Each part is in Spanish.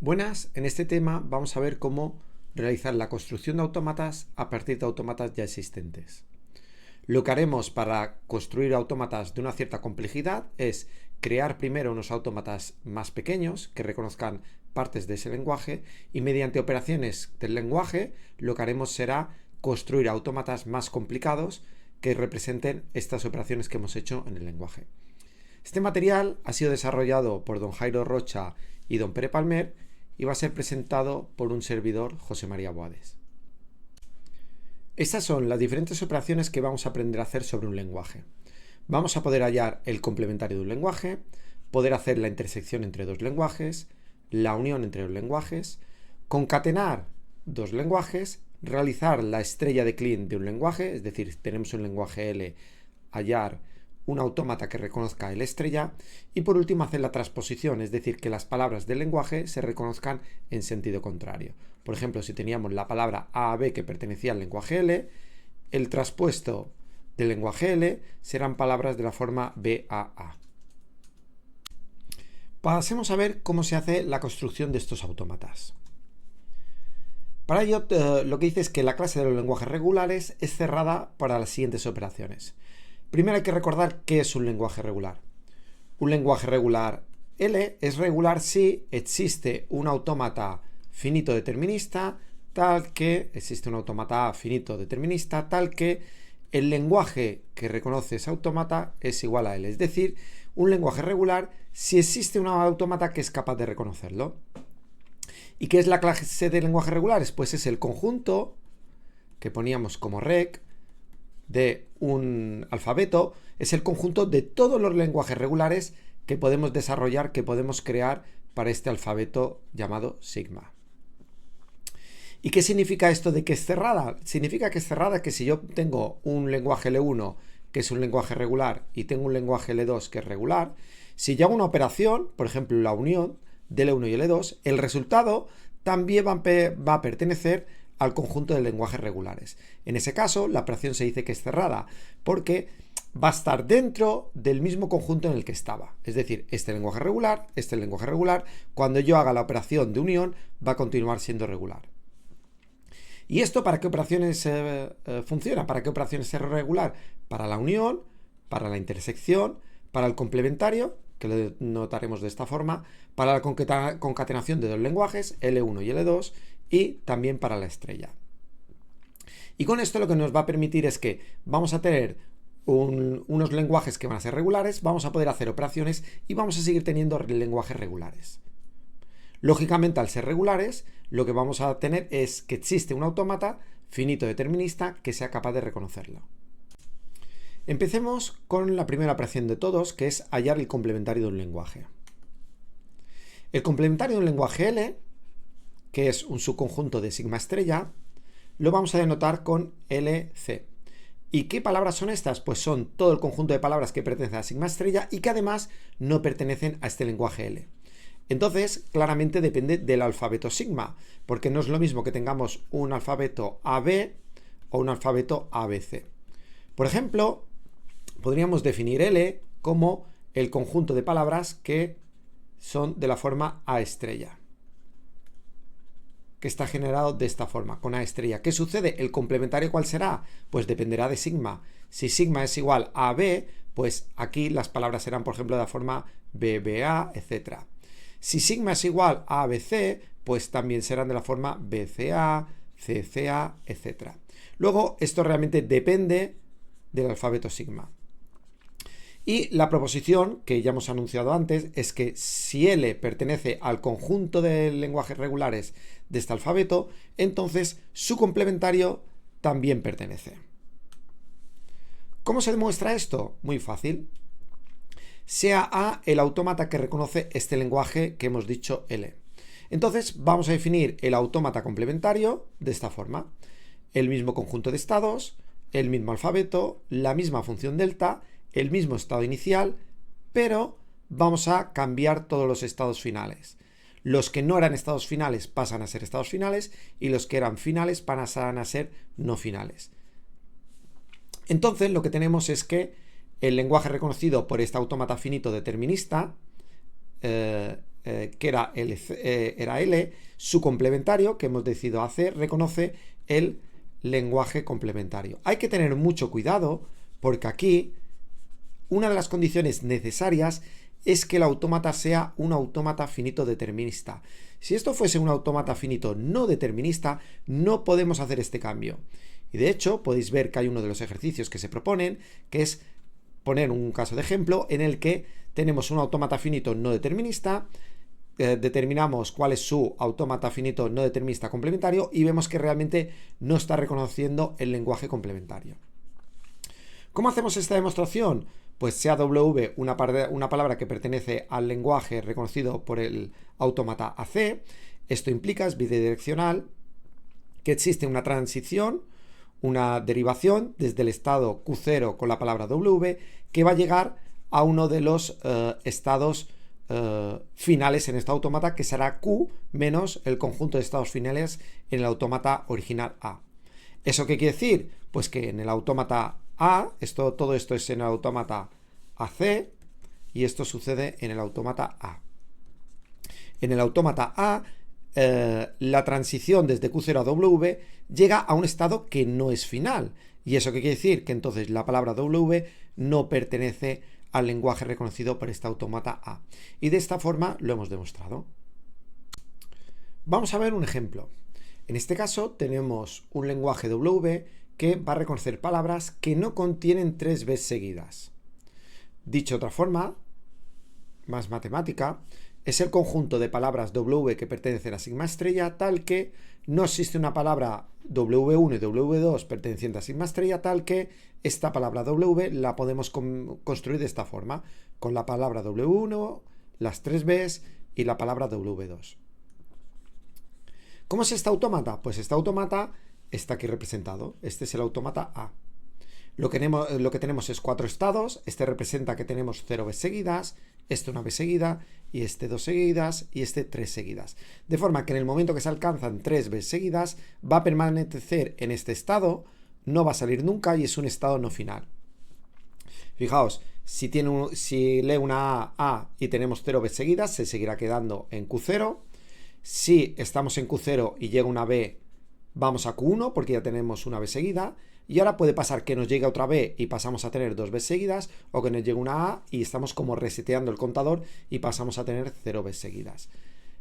Buenas, en este tema vamos a ver cómo realizar la construcción de autómatas a partir de autómatas ya existentes. Lo que haremos para construir autómatas de una cierta complejidad es crear primero unos autómatas más pequeños que reconozcan partes de ese lenguaje y mediante operaciones del lenguaje lo que haremos será construir autómatas más complicados que representen estas operaciones que hemos hecho en el lenguaje. Este material ha sido desarrollado por don Jairo Rocha y don Pere Palmer y va a ser presentado por un servidor, José María Boades. Estas son las diferentes operaciones que vamos a aprender a hacer sobre un lenguaje. Vamos a poder hallar el complementario de un lenguaje, poder hacer la intersección entre dos lenguajes, la unión entre dos lenguajes, concatenar dos lenguajes, realizar la estrella de Kleene de un lenguaje, es decir, tenemos un lenguaje L, hallar un autómata que reconozca el estrella y por último hacer la transposición, es decir, que las palabras del lenguaje se reconozcan en sentido contrario. Por ejemplo, si teníamos la palabra A a B que pertenecía al lenguaje L, el traspuesto del lenguaje L serán palabras de la forma B a A. Pasemos a ver cómo se hace la construcción de estos autómatas. Para ello, lo que dice es que la clase de los lenguajes regulares es cerrada para las siguientes operaciones. Primero hay que recordar qué es un lenguaje regular. Un lenguaje regular L es regular si existe un autómata finito determinista tal que existe un autómata A finito determinista tal que el lenguaje que reconoce ese autómata es igual a L. Es decir, un lenguaje regular si existe un autómata que es capaz de reconocerlo. ¿Y qué es la clase de lenguajes regulares? Pues es el conjunto que poníamos como rec de un alfabeto, es el conjunto de todos los lenguajes regulares que podemos desarrollar, que podemos crear para este alfabeto llamado sigma. ¿Y qué significa esto de que es cerrada? Significa que es cerrada que si yo tengo un lenguaje L1 que es un lenguaje regular y tengo un lenguaje L2 que es regular, si yo hago una operación, por ejemplo la unión de L1 y L2, el resultado también va a pertenecer al conjunto de lenguajes regulares. En ese caso, la operación se dice que es cerrada, porque va a estar dentro del mismo conjunto en el que estaba. Es decir, este lenguaje regular, cuando yo haga la operación de unión, va a continuar siendo regular. ¿Y esto para qué operaciones funciona? ¿Para qué operaciones es regular? Para la unión, para la intersección, para el complementario, que lo notaremos de esta forma, para la concatenación de dos lenguajes, L1 y L2, y también para la estrella. Y con esto lo que nos va a permitir es que vamos a tener unos lenguajes que van a ser regulares, vamos a poder hacer operaciones y vamos a seguir teniendo lenguajes regulares. Lógicamente, al ser regulares, lo que vamos a tener es que existe un autómata finito determinista que sea capaz de reconocerlo. Empecemos con la primera operación de todos, que es hallar el complementario de un lenguaje. El complementario de un lenguaje L, que es un subconjunto de sigma estrella, lo vamos a denotar con LC. ¿Y qué palabras son estas? Pues son todo el conjunto de palabras que pertenecen a sigma estrella y que además no pertenecen a este lenguaje L. Entonces, claramente depende del alfabeto sigma, porque no es lo mismo que tengamos un alfabeto AB o un alfabeto ABC. Por ejemplo, podríamos definir L como el conjunto de palabras que son de la forma A estrella, que está generado de esta forma, con A estrella. ¿Qué sucede? ¿El complementario cuál será? Pues dependerá de sigma. Si sigma es igual a B, pues aquí las palabras serán, por ejemplo, de la forma BBA, etc. Si sigma es igual a ABC, pues también serán de la forma BCA, CCA, etc. Luego, esto realmente depende del alfabeto sigma. Y la proposición que ya hemos anunciado antes es que si L pertenece al conjunto de lenguajes regulares de este alfabeto, entonces su complementario también pertenece. ¿Cómo se demuestra esto? Muy fácil. Sea A el autómata que reconoce este lenguaje que hemos dicho L. Entonces vamos a definir el autómata complementario de esta forma. El mismo conjunto de estados, el mismo alfabeto, la misma función delta, el mismo estado inicial, pero vamos a cambiar todos los estados finales. Los que no eran estados finales pasan a ser estados finales y los que eran finales pasan a ser no finales. Entonces lo que tenemos es que el lenguaje reconocido por este autómata finito determinista que era L, su complementario, que hemos decidido hacer, reconoce el lenguaje complementario. Hay que tener mucho cuidado porque aquí una de las condiciones necesarias es que el autómata sea un autómata finito determinista. Si esto fuese un autómata finito no determinista, no podemos hacer este cambio. Y de hecho, podéis ver que hay uno de los ejercicios que se proponen, que es poner un caso de ejemplo en el que tenemos un autómata finito no determinista, determinamos cuál es su autómata finito no determinista complementario y vemos que realmente no está reconociendo el lenguaje complementario. ¿Cómo hacemos esta demostración? Pues sea W una palabra que pertenece al lenguaje reconocido por el autómata AC. Esto implica, es bidireccional, que existe una transición, una derivación desde el estado Q0 con la palabra W que va a llegar a uno de los estados finales en este autómata, que será Q menos el conjunto de estados finales en el autómata original A. ¿Eso qué quiere decir? Pues que en el autómata A, todo esto es en el autómata AC y esto sucede en el autómata A. En el autómata A, la transición desde Q0 a W llega a un estado que no es final. ¿Y eso qué quiere decir? Que entonces la palabra W no pertenece al lenguaje reconocido por este autómata A. Y de esta forma lo hemos demostrado. Vamos a ver un ejemplo. En este caso tenemos un lenguaje W que va a reconocer palabras que no contienen 3 Bs seguidas. Dicho de otra forma, más matemática, es el conjunto de palabras W que pertenecen a sigma estrella tal que no existe una palabra W1 y W2 perteneciente a sigma estrella tal que esta palabra W la podemos construir de esta forma, con la palabra W1, las 3 Bs y la palabra W2. ¿Cómo es este autómata? Pues este autómata está aquí representado. Este es el autómata A. Lo que tenemos es 4 estados. Este representa que tenemos 0 Bs seguidas, este una vez seguida, y este 2 seguidas, y este 3 seguidas. De forma que en el momento que se alcanzan 3 Bs seguidas, va a permanecer en este estado, no va a salir nunca y es un estado no final. Fijaos, si lee una A y tenemos 0 Bs seguidas, se seguirá quedando en Q0. Si estamos en Q0 y llega una B, vamos a Q1 porque ya tenemos una B seguida. Y ahora puede pasar que nos llegue otra B y pasamos a tener 2 Bs seguidas, o que nos llegue una A y estamos como reseteando el contador y pasamos a tener 0 Bs seguidas.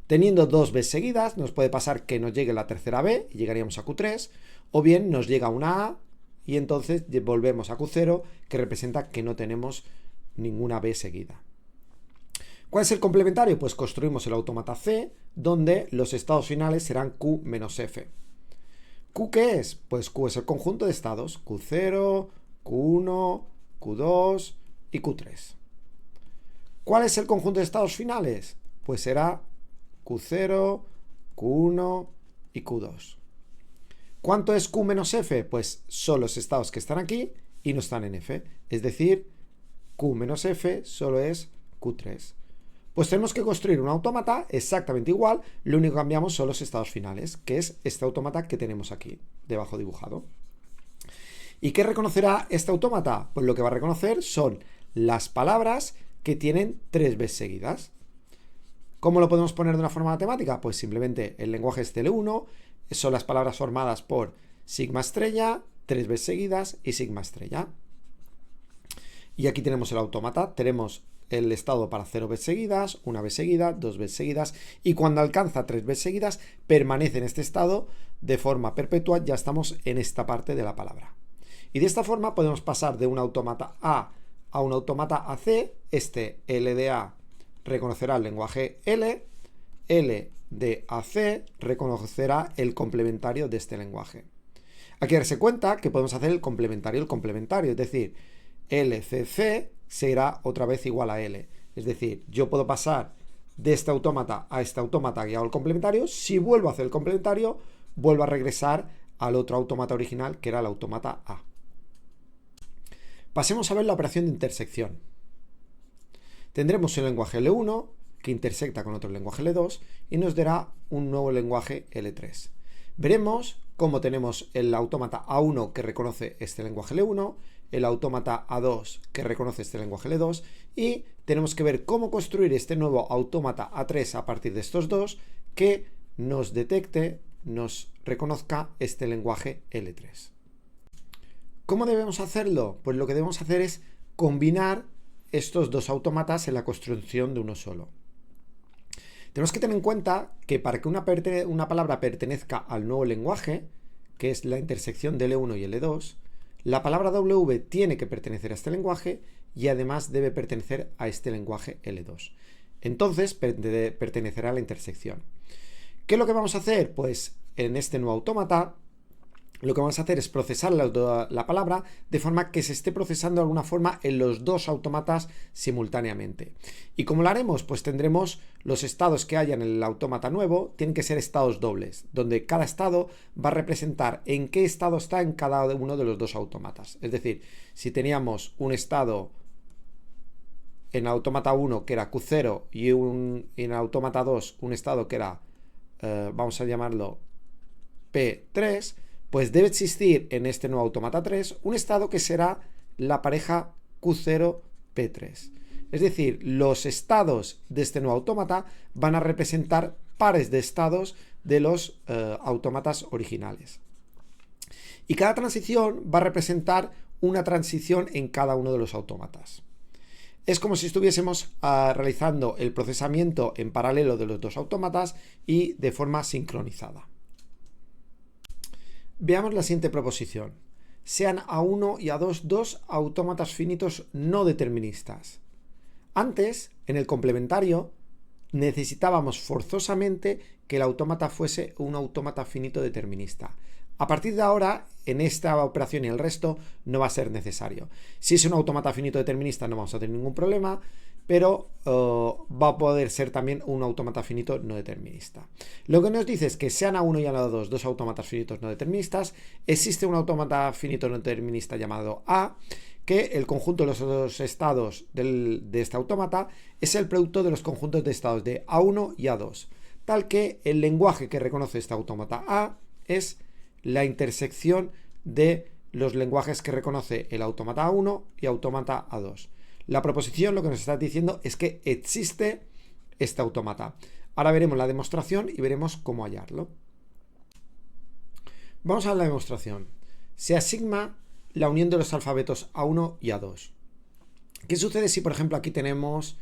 Teniendo 2 Bs seguidas, nos puede pasar que nos llegue la tercera B y llegaríamos a Q3, o bien nos llega una A y entonces volvemos a Q0, que representa que no tenemos ninguna B seguida. ¿Cuál es el complementario? Pues construimos el autómata C, donde los estados finales serán Q menos F. ¿Q qué es? Pues Q es el conjunto de estados, Q0, Q1, Q2 y Q3. ¿Cuál es el conjunto de estados finales? Pues será Q0, Q1 y Q2. ¿Cuánto es Q menos F? Pues son los estados que están aquí y no están en F. Es decir, Q menos F solo es Q3. Pues tenemos que construir un autómata exactamente igual, lo único que cambiamos son los estados finales, que es este autómata que tenemos aquí, debajo dibujado. ¿Y qué reconocerá este autómata? Pues lo que va a reconocer son las palabras que tienen 3 Bs seguidas. ¿Cómo lo podemos poner de una forma matemática? Pues simplemente el lenguaje es L1, son las palabras formadas por sigma estrella, 3 Bs seguidas y sigma estrella. Y aquí tenemos el autómata, tenemos el estado para 0 Bs seguidas, 1 Bs seguida, 2 Bs seguidas, y cuando alcanza 3 Bs seguidas permanece en este estado de forma perpetua. Ya estamos en esta parte de la palabra. Y de esta forma podemos pasar de un autómata A a un autómata AC. Este L de A reconocerá el lenguaje L, L de AC reconocerá el complementario de este lenguaje. Hay que darse cuenta que podemos hacer el complementario, es decir, LCC será otra vez igual a L. Es decir, yo puedo pasar de este autómata a este autómata que hago el complementario. Si vuelvo a hacer el complementario, vuelvo a regresar al otro autómata original, que era el autómata A. Pasemos a ver la operación de intersección. Tendremos un lenguaje L1 que intersecta con otro lenguaje L2 y nos dará un nuevo lenguaje L3. Veremos cómo tenemos el autómata A1 que reconoce este lenguaje L1, el autómata A2 que reconoce este lenguaje L2 y tenemos que ver cómo construir este nuevo autómata A3 a partir de estos dos que nos detecte, nos reconozca este lenguaje L3. ¿Cómo debemos hacerlo? Pues lo que debemos hacer es combinar estos dos autómatas en la construcción de uno solo. Tenemos que tener en cuenta que para que una palabra pertenezca al nuevo lenguaje, que es la intersección de L1 y L2, la palabra W tiene que pertenecer a este lenguaje y además debe pertenecer a este lenguaje L2. Entonces pertenecerá a la intersección. ¿Qué es lo que vamos a hacer? Pues en este nuevo autómata lo que vamos a hacer es procesar la palabra de forma que se esté procesando de alguna forma en los dos autómatas simultáneamente. ¿Y cómo lo haremos? Pues tendremos los estados que haya en el autómata nuevo, tienen que ser estados dobles, donde cada estado va a representar en qué estado está en cada uno de los dos autómatas. Es decir, si teníamos un estado en autómata 1 que era Q0 y en autómata 2 un estado que era, vamos a llamarlo P3, pues debe existir en este nuevo autómata 3 un estado que será la pareja Q0P3. Es decir, los estados de este nuevo autómata van a representar pares de estados de los autómatas originales. Y cada transición va a representar una transición en cada uno de los autómatas. Es como si estuviésemos realizando el procesamiento en paralelo de los dos autómatas y de forma sincronizada. Veamos la siguiente proposición. Sean A1 y A2 dos autómatas finitos no deterministas. Antes, en el complementario, necesitábamos forzosamente que el autómata fuese un autómata finito determinista. A partir de ahora, en esta operación y el resto, no va a ser necesario. Si es un autómata finito determinista no vamos a tener ningún problema, pero va a poder ser también un autómata finito no determinista. Lo que nos dice es que sean A1 y A2 dos autómatas finitos no deterministas, existe un autómata finito no determinista llamado A, que el conjunto de los dos estados de este autómata es el producto de los conjuntos de estados de A1 y A2, tal que el lenguaje que reconoce este autómata A es la intersección de los lenguajes que reconoce el autómata A1 y autómata A2. La proposición lo que nos está diciendo es que existe este autómata. Ahora veremos la demostración y veremos cómo hallarlo. Vamos a la demostración. Se asigna la unión de los alfabetos A1 y A2. ¿Qué sucede si, por ejemplo, aquí tenemos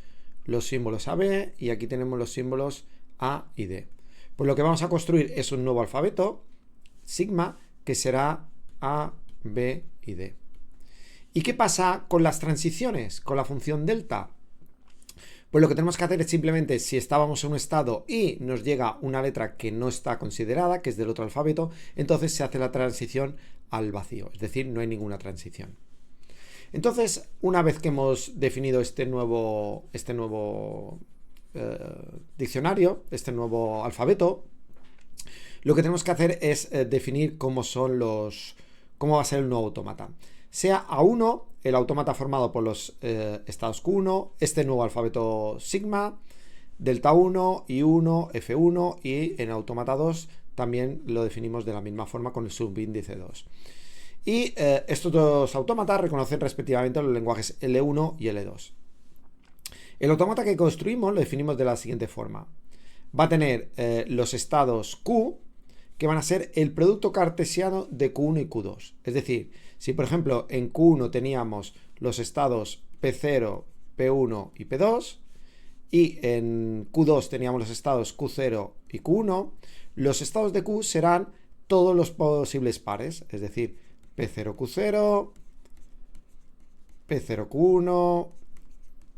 los símbolos AB y aquí tenemos los símbolos A y D? Pues lo que vamos a construir es un nuevo alfabeto, sigma, que será A, B y D. ¿Y qué pasa con las transiciones, con la función delta? Pues lo que tenemos que hacer es simplemente, si estábamos en un estado y nos llega una letra que no está considerada, que es del otro alfabeto, entonces se hace la transición al vacío, es decir, no hay ninguna transición. Entonces, una vez que hemos definido este nuevo diccionario, este nuevo alfabeto, lo que tenemos que hacer es definir cómo va a ser el nuevo autómata. Sea A1, el autómata formado por los estados Q1, este nuevo alfabeto sigma, delta 1, I1, F1 y en autómata 2 también lo definimos de la misma forma con el subíndice 2. Y estos dos autómatas reconocen respectivamente los lenguajes L1 y L2. El autómata que construimos lo definimos de la siguiente forma. Va a tener los estados Q, que van a ser el producto cartesiano de Q1 y Q2. Es decir, si por ejemplo en Q1 teníamos los estados P0, P1 y P2, y en Q2 teníamos los estados Q0 y Q1, los estados de Q serán todos los posibles pares, es decir, P0Q0, P0Q1,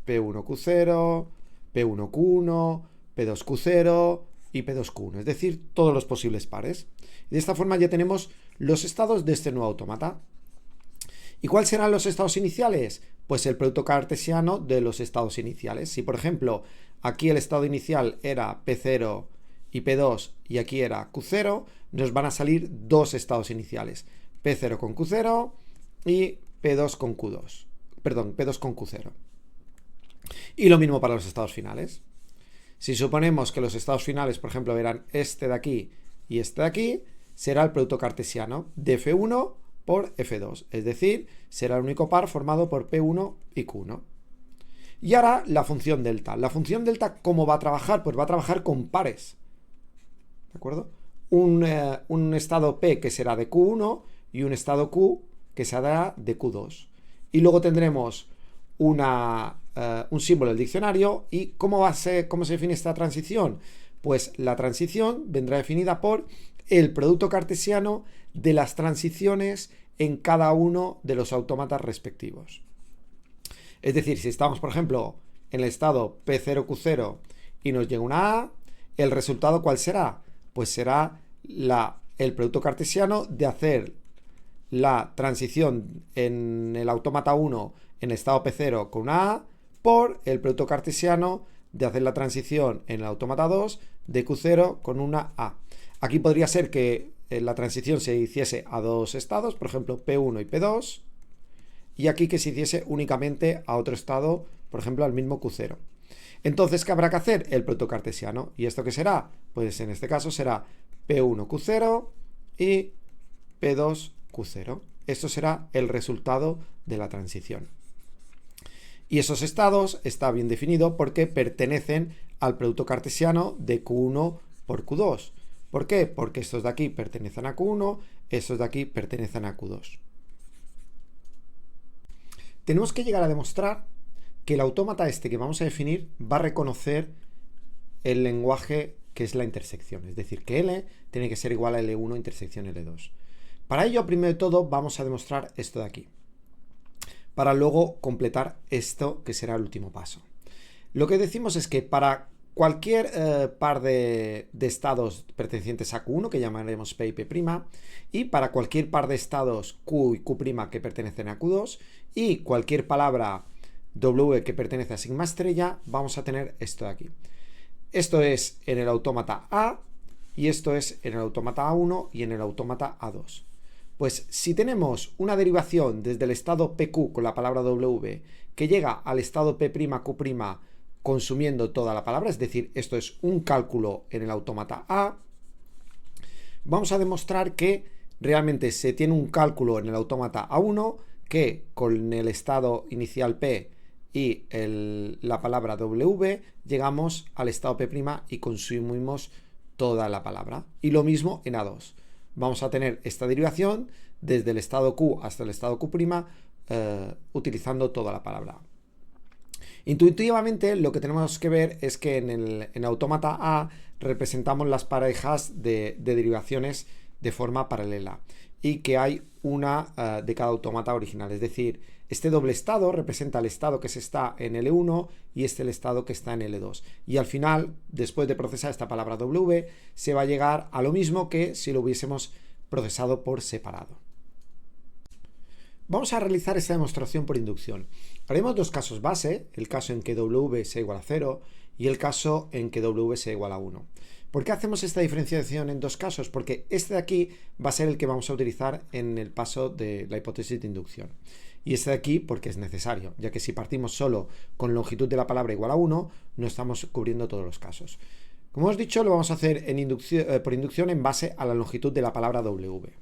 P1Q0, P1Q1, P2Q0 y P2Q1, es decir, todos los posibles pares. Y de esta forma ya tenemos los estados de este nuevo autómata. ¿Y cuáles serán los estados iniciales? Pues el producto cartesiano de los estados iniciales. Si, por ejemplo, aquí el estado inicial era P0 y P2 y aquí era Q0, nos van a salir dos estados iniciales, P0 con Q0 y P2 con Q2. Perdón, P2 con Q0. Y lo mismo para los estados finales. Si suponemos que los estados finales, por ejemplo, eran este de aquí y este de aquí, será el producto cartesiano de F1 por F2, es decir, será el único par formado por P1 y Q1. Y ahora la función delta. La función delta, ¿cómo va a trabajar? Pues va a trabajar con pares, ¿de acuerdo? Un estado P que será de Q1 y un estado Q que será de Q2. Y luego tendremos un símbolo del diccionario. ¿Y cómo se define esta transición? Pues la transición vendrá definida por el producto cartesiano de las transiciones en cada uno de los autómatas respectivos. Es decir, si estamos, por ejemplo, en el estado P0Q0 y nos llega una A, ¿el resultado cuál será? Pues será el producto cartesiano de hacer la transición en el autómata 1 en el estado P0 con una A por el producto cartesiano de hacer la transición en el autómata 2 de Q0 con una A. Aquí podría ser que la transición se hiciese a dos estados, por ejemplo P1 y P2, y aquí que se hiciese únicamente a otro estado, por ejemplo al mismo Q0. Entonces, ¿qué habrá que hacer? El producto cartesiano. ¿Y esto qué será? Pues en este caso será P1Q0 y P2Q0. Esto será el resultado de la transición. Y esos estados está bien definido porque pertenecen al producto cartesiano de Q1 por Q2. ¿Por qué? Porque estos de aquí pertenecen a Q1, estos de aquí pertenecen a Q2. Tenemos que llegar a demostrar que el autómata este que vamos a definir va a reconocer el lenguaje que es la intersección. Es decir, que L tiene que ser igual a L1 intersección L2. Para ello, primero de todo, vamos a demostrar esto de aquí, para luego completar esto que será el último paso. Lo que decimos es que para cualquier par de estados pertenecientes a Q1, que llamaremos P y P', y para cualquier par de estados Q y Q' que pertenecen a Q2, y cualquier palabra W que pertenece a sigma estrella, vamos a tener esto de aquí. Esto es en el autómata A, y esto es en el autómata A1 y en el autómata A2. Pues si tenemos una derivación desde el estado PQ con la palabra W que llega al estado P'Q' consumiendo toda la palabra, es decir, esto es un cálculo en el autómata A, vamos a demostrar que realmente se tiene un cálculo en el autómata A1 que con el estado inicial P y la palabra W llegamos al estado P' y consumimos toda la palabra. Y lo mismo en A2. Vamos a tener esta derivación desde el estado Q hasta el estado Q' utilizando toda la palabra. Intuitivamente lo que tenemos que ver es que en el autómata A representamos las parejas de derivaciones de forma paralela y que hay una de cada autómata original. Es decir, este doble estado representa el estado que se está en L1 y el estado que está en L2. Y al final, después de procesar esta palabra W, se va a llegar a lo mismo que si lo hubiésemos procesado por separado. Vamos a realizar esta demostración por inducción. Haremos dos casos base, el caso en que W sea igual a 0 y el caso en que W sea igual a 1. ¿Por qué hacemos esta diferenciación en dos casos? Porque este de aquí va a ser el que vamos a utilizar en el paso de la hipótesis de inducción. Y este de aquí porque es necesario, ya que si partimos solo con longitud de la palabra igual a 1, no estamos cubriendo todos los casos. Como hemos dicho, lo vamos a hacer por inducción en base a la longitud de la palabra W.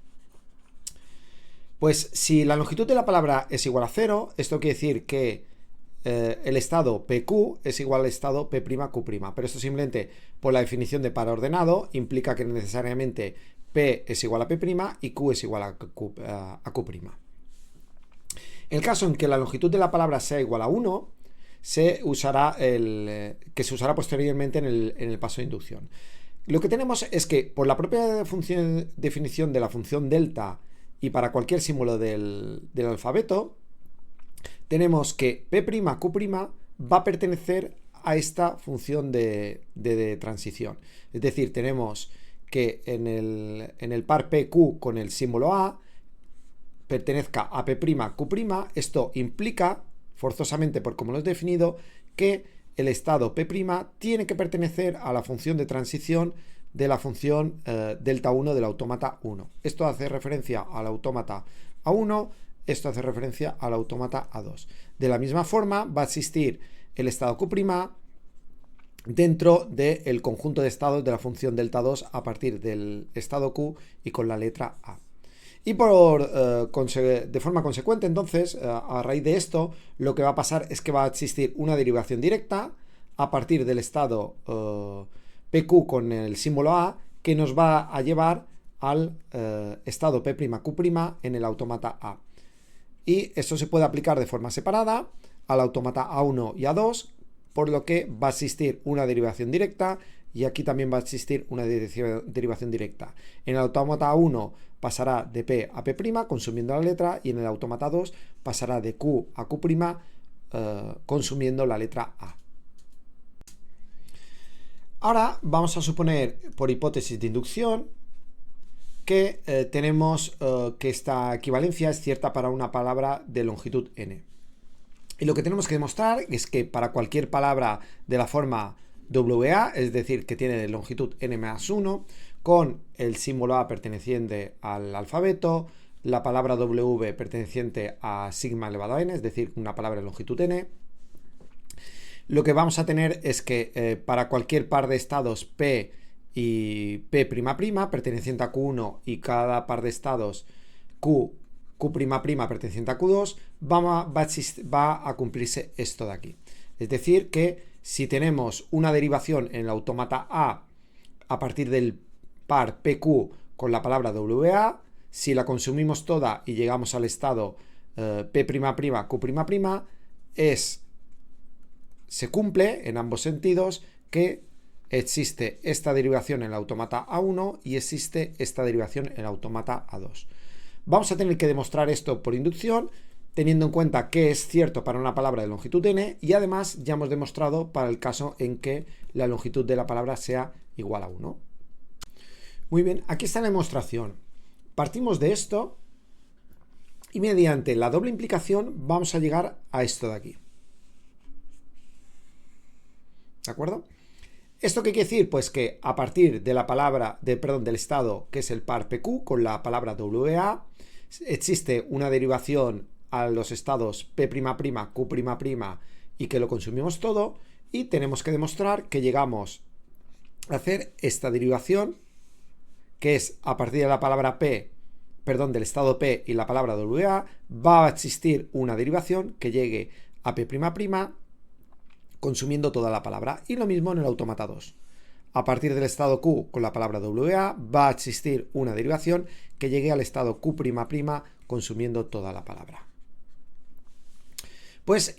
Pues si la longitud de la palabra es igual a 0, esto quiere decir que el estado PQ es igual al estado P'Q', pero esto simplemente por la definición de par ordenado implica que necesariamente P es igual a P' y Q es igual a Q'. En el caso en que la longitud de la palabra sea igual a 1, se usará que se usará posteriormente en el paso de inducción. Lo que tenemos es que por la propia definición de la función delta y para cualquier símbolo del alfabeto, tenemos que P'Q' va a pertenecer a esta función de transición. Es decir, tenemos que en el par PQ con el símbolo A pertenezca a P'Q'. Esto implica, forzosamente por como lo he definido, que el estado P' tiene que pertenecer a la función de transición de la función delta 1 del autómata 1. Esto hace referencia al autómata A1, esto hace referencia al autómata A2. De la misma forma va a existir el estado Q' dentro del conjunto de estados de la función delta 2 a partir del estado Q y con la letra A. Y de forma consecuente, entonces, a raíz de esto, lo que va a pasar es que va a existir una derivación directa a partir del estado PQ con el símbolo A, que nos va a llevar al estado P'Q' en el autómata A. Y esto se puede aplicar de forma separada al autómata A1 y A2, por lo que va a existir una derivación directa y aquí también va a existir una derivación directa. En el autómata A1 pasará de P a P', consumiendo la letra, y en el autómata 2 pasará de Q a Q', consumiendo la letra A. Ahora vamos a suponer, por hipótesis de inducción, que tenemos que esta equivalencia es cierta para una palabra de longitud n. Y lo que tenemos que demostrar es que para cualquier palabra de la forma WA, es decir, que tiene longitud n más 1, con el símbolo A perteneciente al alfabeto, la palabra W perteneciente a sigma elevado a n, es decir, una palabra de longitud n, lo que vamos a tener es que para cualquier par de estados P y P'' perteneciente a Q1 y cada par de estados Q' perteneciente a Q2, va a cumplirse esto de aquí. Es decir, que si tenemos una derivación en el autómata a partir del par PQ con la palabra WA, si la consumimos toda y llegamos al estado P'', Q', se cumple en ambos sentidos que existe esta derivación en el autómata A1 y existe esta derivación en el autómata A2. Vamos a tener que demostrar esto por inducción, teniendo en cuenta que es cierto para una palabra de longitud n, y además ya hemos demostrado para el caso en que la longitud de la palabra sea igual a 1. Muy bien, aquí está la demostración. Partimos de esto y mediante la doble implicación vamos a llegar a esto de aquí. ¿De acuerdo? ¿Esto qué quiere decir? Pues que a partir de la palabra, del estado que es el par PQ con la palabra WA, existe una derivación a los estados P', Q', y que lo consumimos todo, y tenemos que demostrar que llegamos a hacer esta derivación, que es a partir de la palabra del estado P y la palabra WA, va a existir una derivación que llegue a P', consumiendo toda la palabra, y lo mismo en el autómata 2. A partir del estado Q con la palabra WA va a existir una derivación que llegue al estado Q', consumiendo toda la palabra. Pues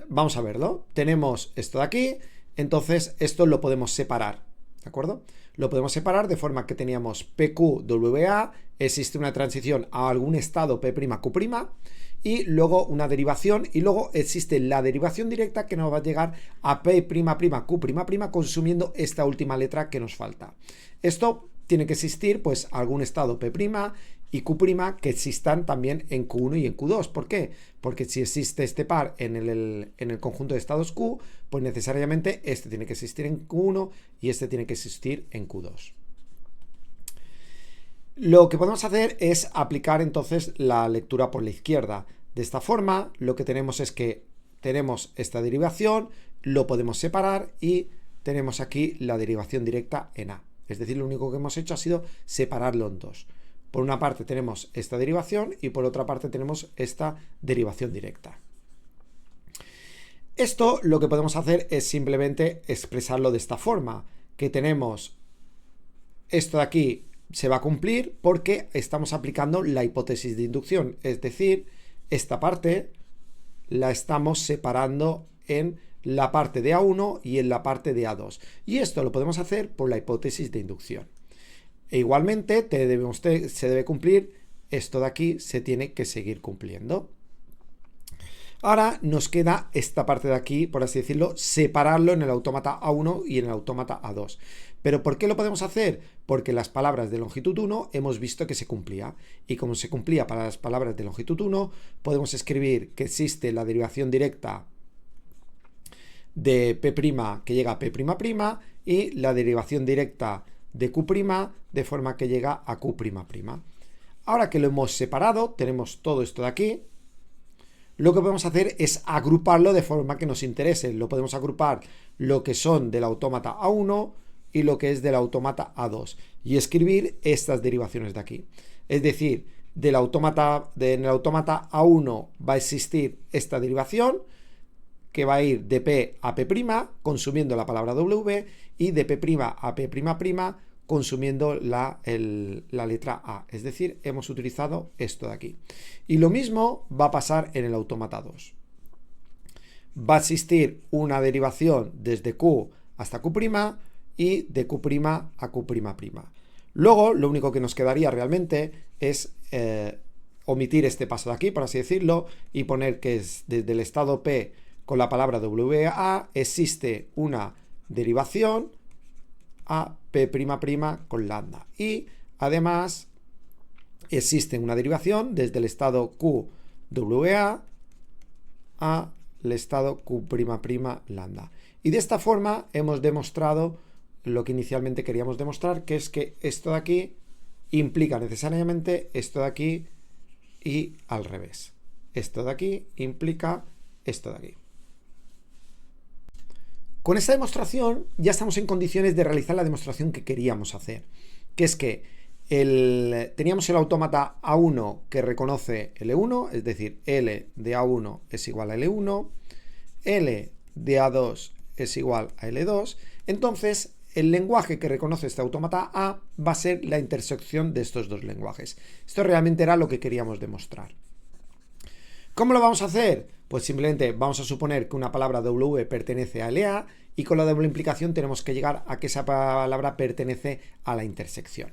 vamos a verlo. Tenemos esto de aquí, entonces esto lo podemos separar, ¿de acuerdo? Lo podemos separar de forma que teníamos PQWA, existe una transición a algún estado P', Q', y luego una derivación, y luego existe la derivación directa que nos va a llegar a P', Q', consumiendo esta última letra que nos falta. Esto tiene que existir, pues, algún estado P' y Q' que existan también en Q1 y en Q2. ¿Por qué? Porque si existe este par en el conjunto de estados Q, pues necesariamente este tiene que existir en Q1 y este tiene que existir en Q2. Lo que podemos hacer es aplicar entonces la lectura por la izquierda. De esta forma, lo que tenemos es que tenemos esta derivación, lo podemos separar y tenemos aquí la derivación directa en A. Es decir, lo único que hemos hecho ha sido separarlo en dos. Por una parte tenemos esta derivación y por otra parte tenemos esta derivación directa. Esto lo que podemos hacer es simplemente expresarlo de esta forma, que tenemos esto de aquí se va a cumplir porque estamos aplicando la hipótesis de inducción, es decir, esta parte la estamos separando en la parte de A1 y en la parte de A2. Y esto lo podemos hacer por la hipótesis de inducción. E igualmente se debe cumplir esto de aquí, se tiene que seguir cumpliendo. Ahora nos queda esta parte de aquí, por así decirlo, separarlo en el autómata A1 y en el autómata A2. ¿Pero por qué lo podemos hacer? Porque las palabras de longitud 1 hemos visto que se cumplía. Y como se cumplía para las palabras de longitud 1, podemos escribir que existe la derivación directa de P' que llega a P', y la derivación directa de Q', de forma que llega a Q'. Ahora que lo hemos separado, tenemos todo esto de aquí. Lo que podemos hacer es agruparlo de forma que nos interese. Lo podemos agrupar lo que son del autómata A1 y lo que es del autómata A2 y escribir estas derivaciones de aquí. Es decir, en el autómata A1 va a existir esta derivación que va a ir de P a P', consumiendo la palabra W, y de P' a P', consumiendo la letra A. Es decir, hemos utilizado esto de aquí. Y lo mismo va a pasar en el autómata 2. Va a existir una derivación desde Q hasta Q' y de Q' a Q''. Luego, lo único que nos quedaría realmente es omitir este paso de aquí, por así decirlo, y poner que es desde el estado P con la palabra WA existe una derivación a P'' con lambda. Y además existe una derivación desde el estado QWA al estado Q'' lambda. Y de esta forma hemos demostrado lo que inicialmente queríamos demostrar, que es que esto de aquí implica necesariamente esto de aquí y al revés. Esto de aquí implica esto de aquí. Con esta demostración ya estamos en condiciones de realizar la demostración que queríamos hacer, que es que teníamos el autómata A1 que reconoce L1, es decir, L de A1 es igual a L1, L de A2 es igual a L2, entonces el lenguaje que reconoce este autómata A va a ser la intersección de estos dos lenguajes. Esto realmente era lo que queríamos demostrar. ¿Cómo lo vamos a hacer? Pues simplemente vamos a suponer que una palabra W pertenece a LA y con la doble implicación tenemos que llegar a que esa palabra pertenece a la intersección.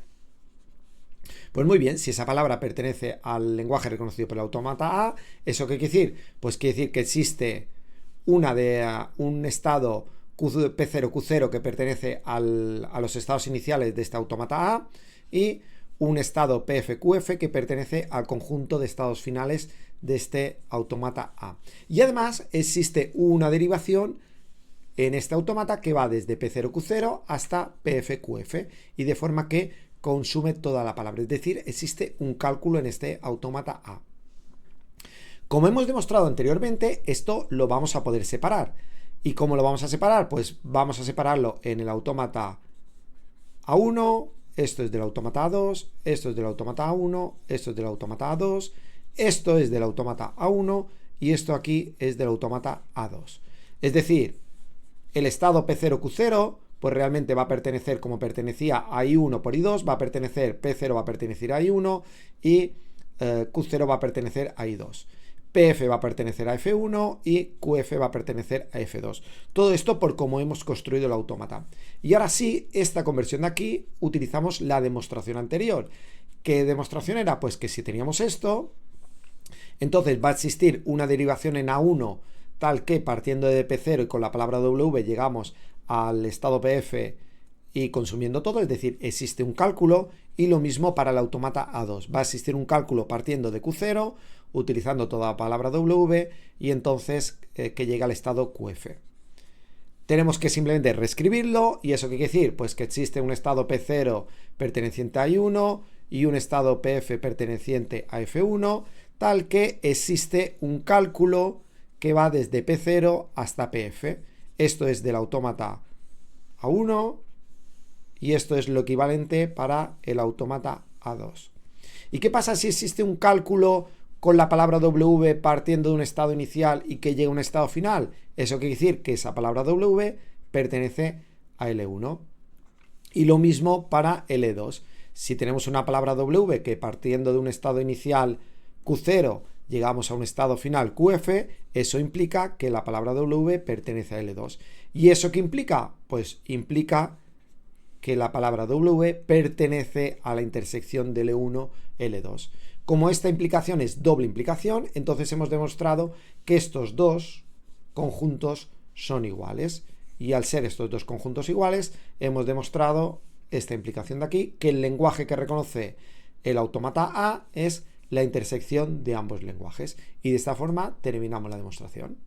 Pues muy bien, si esa palabra pertenece al lenguaje reconocido por el autómata A, ¿eso qué quiere decir? Pues quiere decir que existe un estado P0, Q0 que pertenece a los estados iniciales de este autómata A y un estado PF, QF que pertenece al conjunto de estados finales de este autómata A. Y además existe una derivación en este autómata que va desde P0, Q0 hasta PF, QF y de forma que consume toda la palabra. Es decir, existe un cálculo en este autómata A. Como hemos demostrado anteriormente, esto lo vamos a poder separar. ¿Y cómo lo vamos a separar? Pues vamos a separarlo en el autómata A1, esto es del autómata A2, esto es del autómata A1, esto es del autómata A2, esto es del autómata A1 y esto aquí es del autómata A2. Es decir, el estado P0, Q0, pues realmente va a pertenecer como pertenecía a I1 por I2, va a pertenecer, P0 va a pertenecer a I1 y Q0 va a pertenecer a I2. PF va a pertenecer a F1 y QF va a pertenecer a F2. Todo esto por cómo hemos construido el autómata. Y ahora sí, esta conversión de aquí utilizamos la demostración anterior. ¿Qué demostración era? Pues que si teníamos esto, entonces va a existir una derivación en A1 tal que partiendo de P0 y con la palabra W llegamos al estado PF y consumiendo todo, es decir, existe un cálculo y lo mismo para el autómata A2. Va a existir un cálculo partiendo de Q0, utilizando toda la palabra W y entonces que llega al estado QF. Tenemos que simplemente reescribirlo y eso qué quiere decir, pues que existe un estado P0 perteneciente a I1 y un estado PF perteneciente a F1, tal que existe un cálculo que va desde P0 hasta PF. Esto es del autómata A1 y esto es lo equivalente para el autómata A2. ¿Y qué pasa si existe un cálculo con la palabra W partiendo de un estado inicial y que llega a un estado final? Eso quiere decir que esa palabra W pertenece a L1. Y lo mismo para L2. Si tenemos una palabra W que partiendo de un estado inicial Q0 llegamos a un estado final QF, eso implica que la palabra W pertenece a L2. ¿Y eso qué implica? Pues implica que la palabra W pertenece a la intersección de L1, L2. Como esta implicación es doble implicación, entonces hemos demostrado que estos dos conjuntos son iguales. Y al ser estos dos conjuntos iguales, hemos demostrado esta implicación de aquí, que el lenguaje que reconoce el autómata A es la intersección de ambos lenguajes. Y de esta forma terminamos la demostración.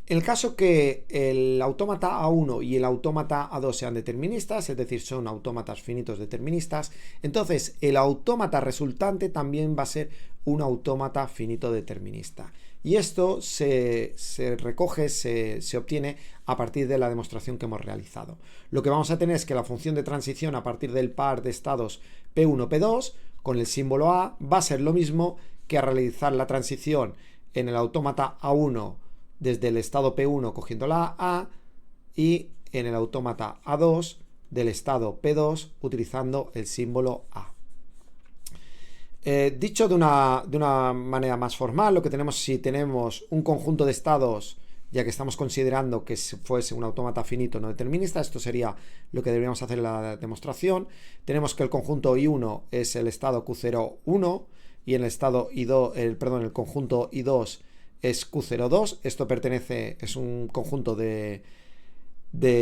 En el caso que el autómata A1 y el autómata A2 sean deterministas, es decir, son autómatas finitos deterministas, entonces el autómata resultante también va a ser un autómata finito determinista. Y esto se recoge, se obtiene a partir de la demostración que hemos realizado. Lo que vamos a tener es que la función de transición a partir del par de estados P1, P2 con el símbolo A va a ser lo mismo que a realizar la transición en el autómata A1 desde el estado P1 cogiendo la A y en el autómata A2 del estado P2 utilizando el símbolo A. Dicho de una manera más formal, lo que tenemos, si tenemos un conjunto de estados, ya que estamos considerando que fuese un autómata finito no determinista, esto sería lo que deberíamos hacer en la demostración. Tenemos que el conjunto I1 es el estado Q01 y en el estado I2, el conjunto I2 es Q02. Esto es un conjunto de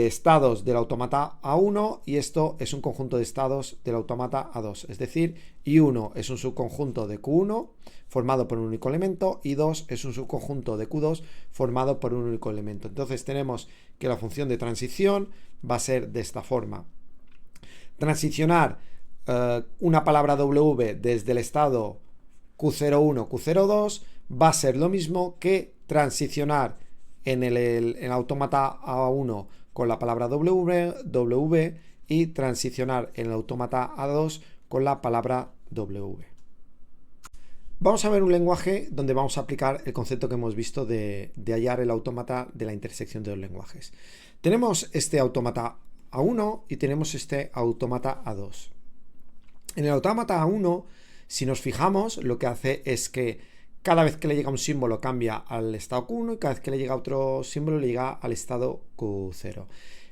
estados del autómata A1 y esto es un conjunto de estados del autómata A2, es decir, I1 es un subconjunto de Q1 formado por un único elemento y 2 es un subconjunto de Q2 formado por un único elemento. Entonces tenemos que la función de transición va a ser de esta forma. Transicionar una palabra W desde el estado Q01, Q02 va a ser lo mismo que transicionar en el autómata A1 con la palabra W y transicionar en el autómata A2 con la palabra W. Vamos a ver un lenguaje donde vamos a aplicar el concepto que hemos visto de hallar el autómata de la intersección de los lenguajes. Tenemos este autómata A1 y tenemos este autómata A2. En el autómata A1, si nos fijamos, lo que hace es que cada vez que le llega un símbolo cambia al estado Q1 y cada vez que le llega otro símbolo le llega al estado Q0.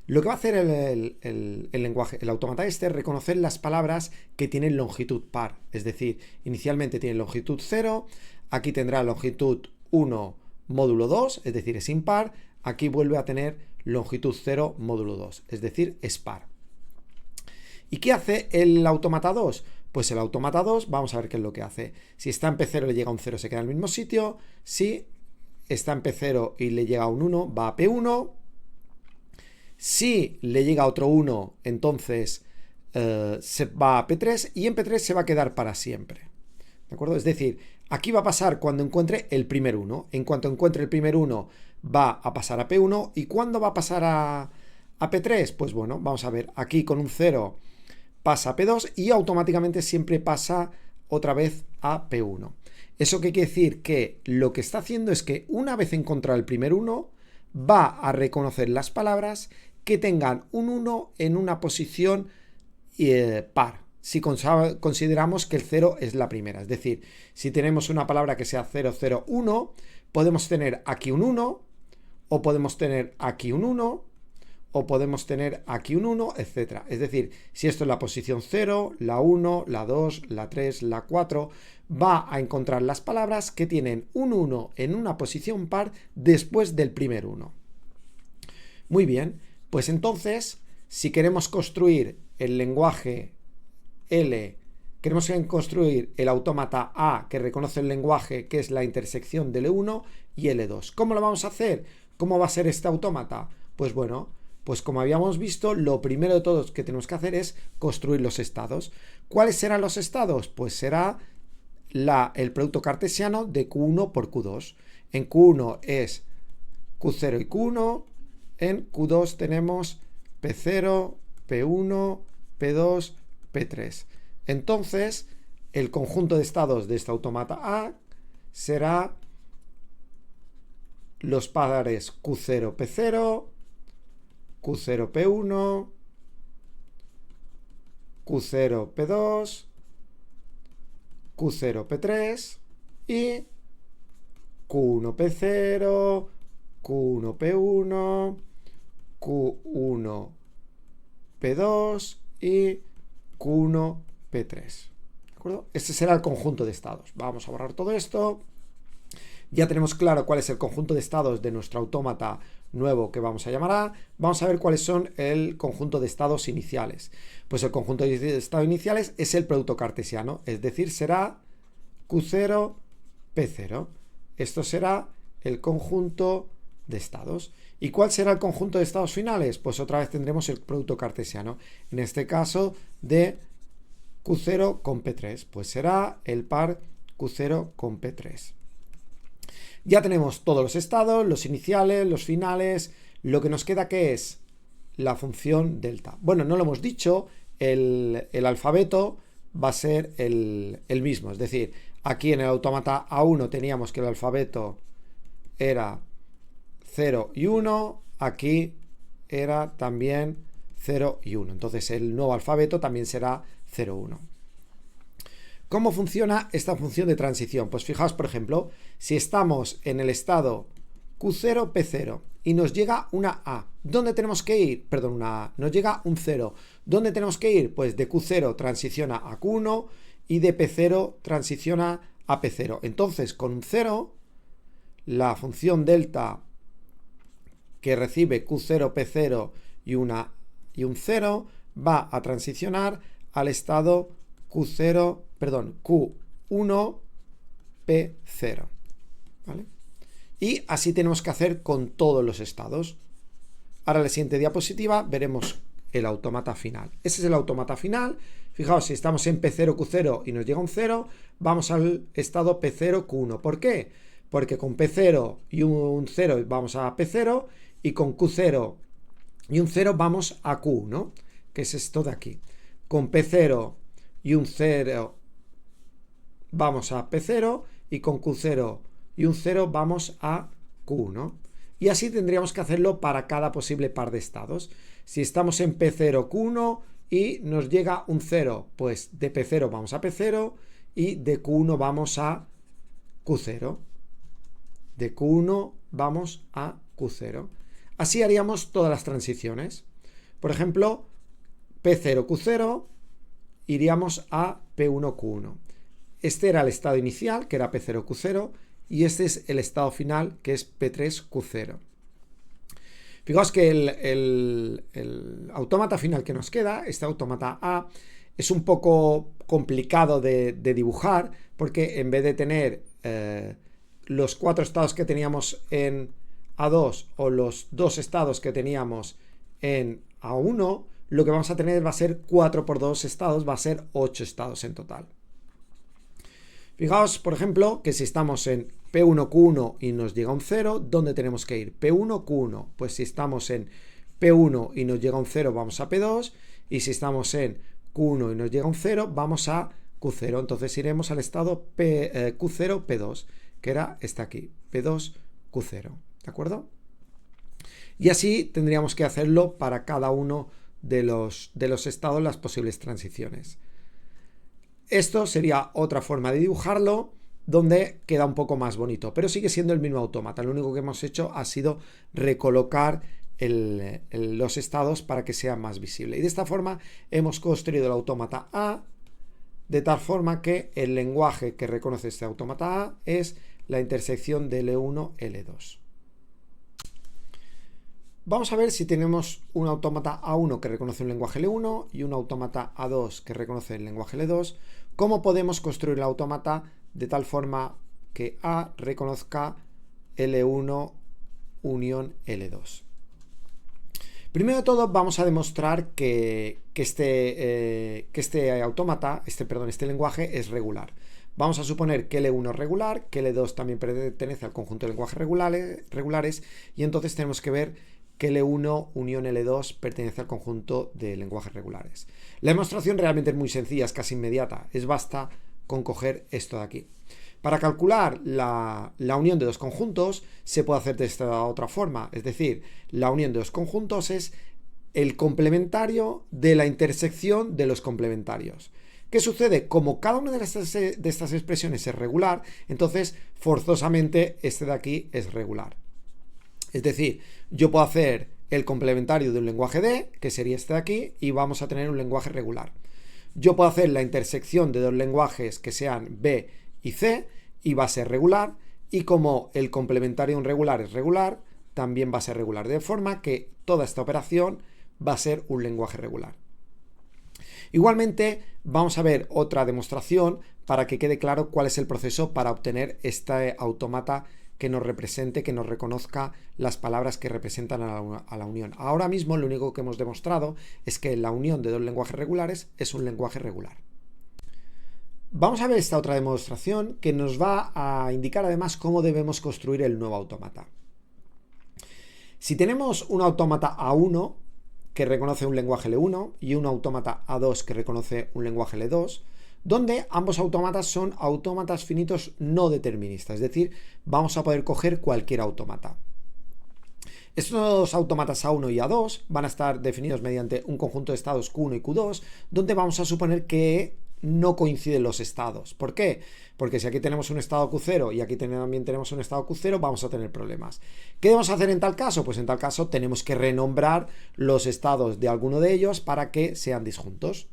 Lo que va a hacer el lenguaje, el autómata es reconocer las palabras que tienen longitud par. Es decir, inicialmente tiene longitud 0, aquí tendrá longitud 1 módulo 2, es decir, es impar. Aquí vuelve a tener longitud 0 módulo 2, es decir, es par. ¿Y qué hace el autómata 2? Pues el autómata 2, vamos a ver qué es lo que hace. Si está en P0 y le llega un 0, se queda en el mismo sitio. Si está en P0 y le llega un 1, va a P1. Si le llega otro 1, entonces se va a P3 y en P3 se va a quedar para siempre. ¿De acuerdo? Es decir, aquí va a pasar cuando encuentre el primer 1. En cuanto encuentre el primer 1, va a pasar a P1. ¿Y cuándo va a pasar a P3? Pues bueno, vamos a ver. Aquí con un 0 pasa a P2 y automáticamente siempre pasa otra vez a P1. ¿Eso qué quiere decir? Que lo que está haciendo es que una vez encontrado el primer 1, va a reconocer las palabras que tengan un 1 en una posición par. Si consideramos que el 0 es la primera. Es decir, si tenemos una palabra que sea 0, 0, 1, podemos tener aquí un 1, o podemos tener aquí un 1, o podemos tener aquí un 1, etc. Es decir, si esto es la posición 0, la 1, la 2, la 3, la 4, va a encontrar las palabras que tienen un 1 en una posición par después del primer 1. Muy bien, pues entonces, si queremos construir el lenguaje L, queremos construir el autómata A que reconoce el lenguaje, que es la intersección de L1 y L2. ¿Cómo lo vamos a hacer? ¿Cómo va a ser este autómata? Pues bueno, pues como habíamos visto, lo primero de todo que tenemos que hacer es construir los estados. ¿Cuáles serán los estados? Pues será el producto cartesiano de Q1 por Q2. En Q1 es Q0 y Q1, en Q2 tenemos P0, P1, P2, P3. Entonces, el conjunto de estados de este autómata A será los pares Q0, P0, Q0, P1, Q0, P2, Q0, P3 y Q1, P0, Q1, P1, Q1, P2 y Q1, P3. ¿De acuerdo? Este será el conjunto de estados. Vamos a borrar todo esto. Ya tenemos claro cuál es el conjunto de estados de nuestro autómata nuevo que vamos a llamar A. Vamos a ver cuáles son el conjunto de estados iniciales. Pues el conjunto de estados iniciales es el producto cartesiano, es decir, será Q0, P0. Esto será el conjunto de estados. ¿Y cuál será el conjunto de estados finales? Pues otra vez tendremos el producto cartesiano, en este caso de Q0 con P3, pues será el par Q0 con P3. Ya tenemos todos los estados, los iniciales, los finales. Lo que nos queda, ¿qué es? La función delta. Bueno, no lo hemos dicho, el alfabeto va a ser el mismo. Es decir, aquí en el autómata A1 teníamos que el alfabeto era 0 y 1, aquí era también 0 y 1. Entonces el nuevo alfabeto también será 0, 1. ¿Cómo funciona esta función de transición? Pues fijaos, por ejemplo, si estamos en el estado Q0, P0 y nos llega una A, ¿dónde tenemos que ir? Perdón, una A, nos llega un 0. ¿Dónde tenemos que ir? Pues de Q0 transiciona a Q1 y de P0 transiciona a P0. Entonces, con un 0, la función delta que recibe Q0, P0 y un 0 va a transicionar al estado Q1, P0. ¿Vale? Y así tenemos que hacer con todos los estados. Ahora en la siguiente diapositiva veremos el autómata final. Ese es el autómata final. Fijaos, si estamos en P0, Q0 y nos llega un 0, vamos al estado P0, Q1. ¿Por qué? Porque con P0 y un 0 vamos a P0 y con Q0 y un 0 vamos a Q, ¿no? Que es esto de aquí. Con P0 y un 0 vamos a P0 y con Q0 y un 0 vamos a Q, ¿no? Y así tendríamos que hacerlo para cada posible par de estados. Si estamos en P0, Q1 y nos llega un 0, pues de P0 vamos a P0 y de Q1 vamos a Q0. De Q1 vamos a Q0. Así haríamos todas las transiciones. Por ejemplo, P0, Q0, iríamos a P1, Q1. Este era el estado inicial, que era P0, Q0, y este es el estado final, que es P3, Q0. Fijaos que el autómata final que nos queda, este autómata A, es un poco complicado de dibujar, porque en vez de tener los 4 estados que teníamos en A2 o los 2 estados que teníamos en A1, lo que vamos a tener va a ser 4 por 2 estados, va a ser 8 estados en total. Fijaos, por ejemplo, que si estamos en P1, Q1 y nos llega un 0, ¿dónde tenemos que ir? P1, Q1. Pues si estamos en P1 y nos llega un 0, vamos a P2. Y si estamos en Q1 y nos llega un 0, vamos a Q0. Entonces iremos al estado Q0, P2, que era este aquí, P2, Q0. ¿De acuerdo? Y así tendríamos que hacerlo para cada uno de los estados, las posibles transiciones. Esto sería otra forma de dibujarlo, donde queda un poco más bonito, pero sigue siendo el mismo autómata. Lo único que hemos hecho ha sido recolocar los estados para que sea más visible. Y de esta forma hemos construido el autómata A, de tal forma que el lenguaje que reconoce este autómata A es la intersección de L1, L2. Vamos a ver si tenemos un autómata A1 que reconoce un lenguaje L1 y un autómata A2 que reconoce el lenguaje L2. ¿Cómo podemos construir el autómata de tal forma que A reconozca L1 unión L2? Primero de todo vamos a demostrar que este lenguaje es regular. Vamos a suponer que L1 es regular, que L2 también pertenece al conjunto de lenguajes regulares y entonces tenemos que ver que L1 unión L2 pertenece al conjunto de lenguajes regulares. La demostración realmente es muy sencilla, es casi inmediata. Basta con coger esto de aquí. Para calcular la unión de dos conjuntos se puede hacer de esta otra forma. Es decir, la unión de dos conjuntos es el complementario de la intersección de los complementarios. ¿Qué sucede? Como cada una de estas expresiones es regular, entonces forzosamente este de aquí es regular. Es decir, yo puedo hacer el complementario de un lenguaje D, que sería este de aquí, y vamos a tener un lenguaje regular. Yo puedo hacer la intersección de dos lenguajes que sean B y C, y va a ser regular, y como el complementario de un regular es regular, también va a ser regular, de forma que toda esta operación va a ser un lenguaje regular. Igualmente, vamos a ver otra demostración para que quede claro cuál es el proceso para obtener este autómata que nos represente, que nos reconozca las palabras que representan a la unión. Ahora mismo lo único que hemos demostrado es que la unión de dos lenguajes regulares es un lenguaje regular. Vamos a ver esta otra demostración que nos va a indicar además cómo debemos construir el nuevo autómata. Si tenemos un autómata A1 que reconoce un lenguaje L1 y un autómata A2 que reconoce un lenguaje L2, donde ambos autómatas son autómatas finitos no deterministas, es decir, vamos a poder coger cualquier autómata. Estos autómatas A1 y A2 van a estar definidos mediante un conjunto de estados Q1 y Q2, donde vamos a suponer que no coinciden los estados. ¿Por qué? Porque si aquí tenemos un estado Q0 y aquí también tenemos un estado Q0, vamos a tener problemas. ¿Qué debemos hacer en tal caso? Pues en tal caso tenemos que renombrar los estados de alguno de ellos para que sean disjuntos.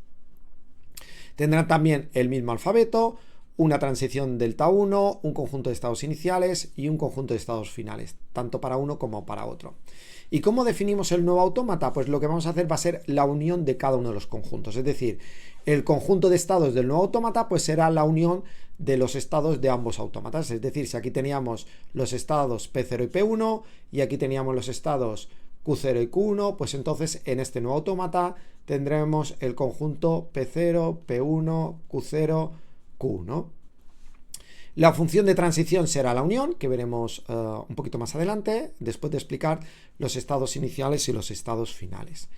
Tendrán también el mismo alfabeto, una transición delta 1, un conjunto de estados iniciales y un conjunto de estados finales, tanto para uno como para otro. ¿Y cómo definimos el nuevo autómata? Pues lo que vamos a hacer va a ser la unión de cada uno de los conjuntos, es decir, el conjunto de estados del nuevo autómata pues será la unión de los estados de ambos autómatas, es decir, si aquí teníamos los estados P0 y P1 y aquí teníamos los estados Q0 y Q1, pues entonces en este nuevo autómata tendremos el conjunto P0, P1, Q0, Q1. La función de transición será la unión, que veremos un poquito más adelante, después de explicar los estados iniciales y los estados finales.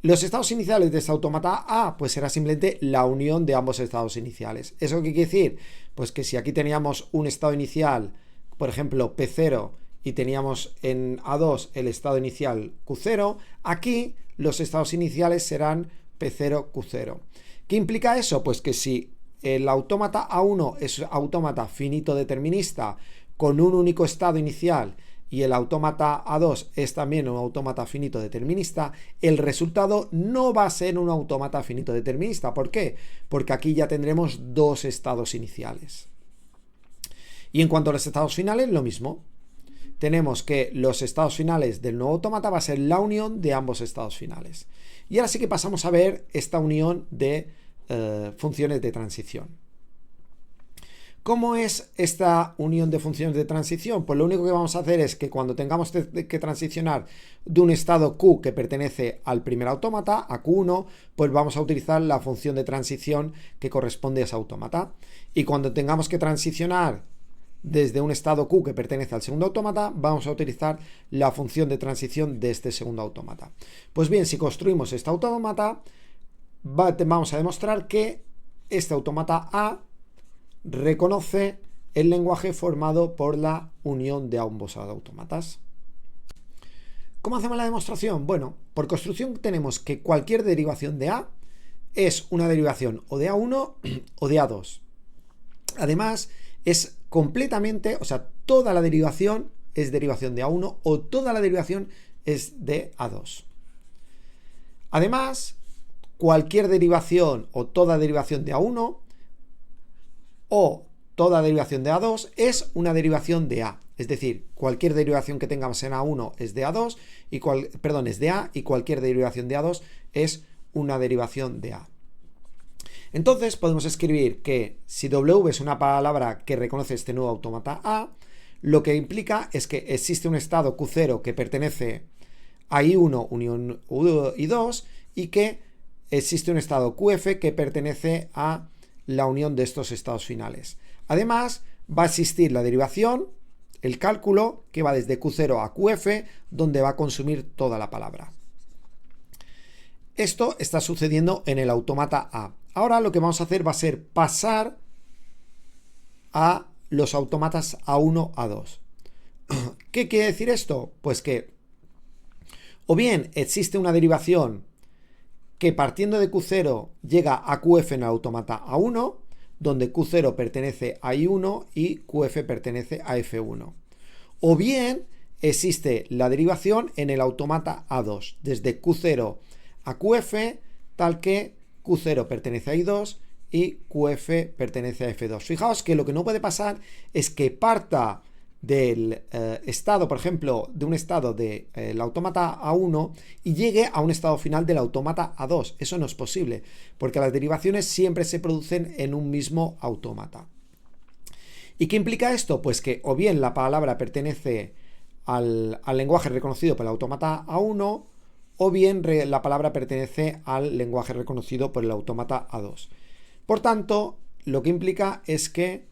Los estados iniciales de este autómata A, pues será simplemente la unión de ambos estados iniciales. ¿Eso qué quiere decir? Pues que si aquí teníamos un estado inicial, por ejemplo, P0, y teníamos en A2 el estado inicial Q0, aquí los estados iniciales serán P0, Q0. ¿Qué implica eso? Pues que si el autómata A1 es autómata finito determinista con un único estado inicial y el autómata A2 es también un autómata finito determinista, el resultado no va a ser un autómata finito determinista. ¿Por qué? Porque aquí ya tendremos dos estados iniciales. Y en cuanto a los estados finales, lo mismo. Tenemos que los estados finales del nuevo autómata va a ser la unión de ambos estados finales. Y ahora sí que pasamos a ver esta unión de funciones de transición. ¿Cómo es esta unión de funciones de transición? Pues lo único que vamos a hacer es que cuando tengamos que transicionar de un estado Q que pertenece al primer autómata, a Q1, pues vamos a utilizar la función de transición que corresponde a ese autómata. Y cuando tengamos que transicionar desde un estado Q que pertenece al segundo autómata, vamos a utilizar la función de transición de este segundo autómata. Pues bien, si construimos este autómata, vamos a demostrar que este autómata A reconoce el lenguaje formado por la unión de ambos autómatas. ¿Cómo hacemos la demostración? Bueno, por construcción tenemos que cualquier derivación de A es una derivación o de A1 o de A2. Además, es completamente, o sea, toda la derivación es derivación de A1 o toda la derivación es de A2. Además, cualquier derivación o toda derivación de A1 o toda derivación de A2 es una derivación de A. Es decir, cualquier derivación que tengamos en A1 es de A2 es de A y cualquier derivación de A2 es una derivación de A. Entonces podemos escribir que si W es una palabra que reconoce este nuevo autómata A, lo que implica es que existe un estado Q0 que pertenece a I1 unión I2 y que existe un estado QF que pertenece a la unión de estos estados finales. Además, va a existir la derivación, el cálculo, que va desde Q0 a QF, donde va a consumir toda la palabra. Esto está sucediendo en el autómata A. Ahora lo que vamos a hacer va a ser pasar a los autómatas A1, A2. ¿Qué quiere decir esto? Pues que o bien existe una derivación que partiendo de Q0 llega a QF en el autómata A1, donde Q0 pertenece a I1 y QF pertenece a F1. O bien existe la derivación en el autómata A2, desde Q0 a QF, tal que Q0 pertenece a I2 y QF pertenece a F2. Fijaos que lo que no puede pasar es que parta del estado, por ejemplo, de un estado del autómata A1 y llegue a un estado final del autómata A2. Eso no es posible, porque las derivaciones siempre se producen en un mismo autómata. ¿Y qué implica esto? Pues que o bien la palabra pertenece al lenguaje reconocido por el autómata A1, o bien la palabra pertenece al lenguaje reconocido por el autómata A2. Por tanto, lo que implica es que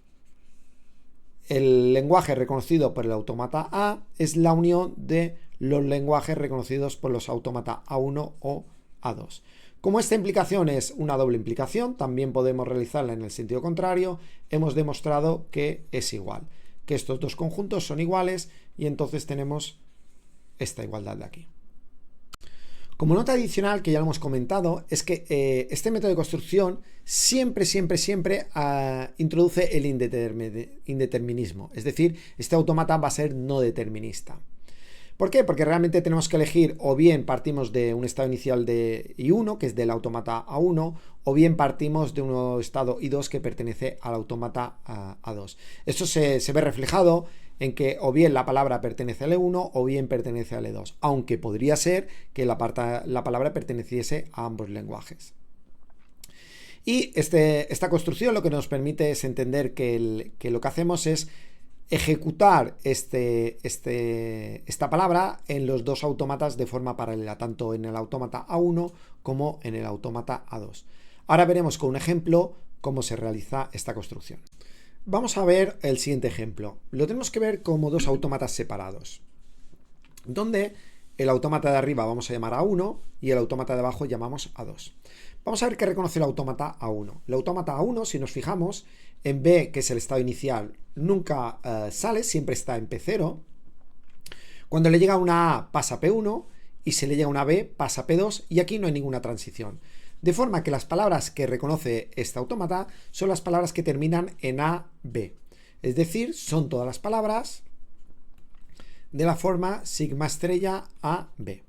el lenguaje reconocido por el autómata A es la unión de los lenguajes reconocidos por los autómatas A1 o A2. Como esta implicación es una doble implicación, también podemos realizarla en el sentido contrario. Hemos demostrado que es igual, que estos dos conjuntos son iguales y entonces tenemos esta igualdad de aquí. Como nota adicional, que ya lo hemos comentado, es que este método de construcción siempre introduce el indeterminismo. Es decir, este autómata va a ser no determinista. ¿Por qué? Porque realmente tenemos que elegir, o bien partimos de un estado inicial de I1, que es del autómata A1, o bien partimos de un estado I2 que pertenece al autómata A2. Esto se ve reflejado en que o bien la palabra pertenece al E1 o bien pertenece al E2, aunque podría ser que la palabra perteneciese a ambos lenguajes. Y esta construcción lo que nos permite es entender que lo que hacemos es ejecutar esta palabra en los dos autómatas de forma paralela, tanto en el autómata A1 como en el autómata A2. Ahora veremos con un ejemplo cómo se realiza esta construcción. Vamos a ver el siguiente ejemplo. Lo tenemos que ver como dos autómatas separados, donde el autómata de arriba vamos a llamar A1 y el autómata de abajo llamamos A2. Vamos a ver qué reconoce el autómata A1. El autómata A1, si nos fijamos, en B, que es el estado inicial, nunca sale, siempre está en P0. Cuando le llega una A pasa a P1 y si le llega una B pasa a P2 y aquí no hay ninguna transición. De forma que las palabras que reconoce este autómata son las palabras que terminan en AB. Es decir, son todas las palabras de la forma sigma estrella AB.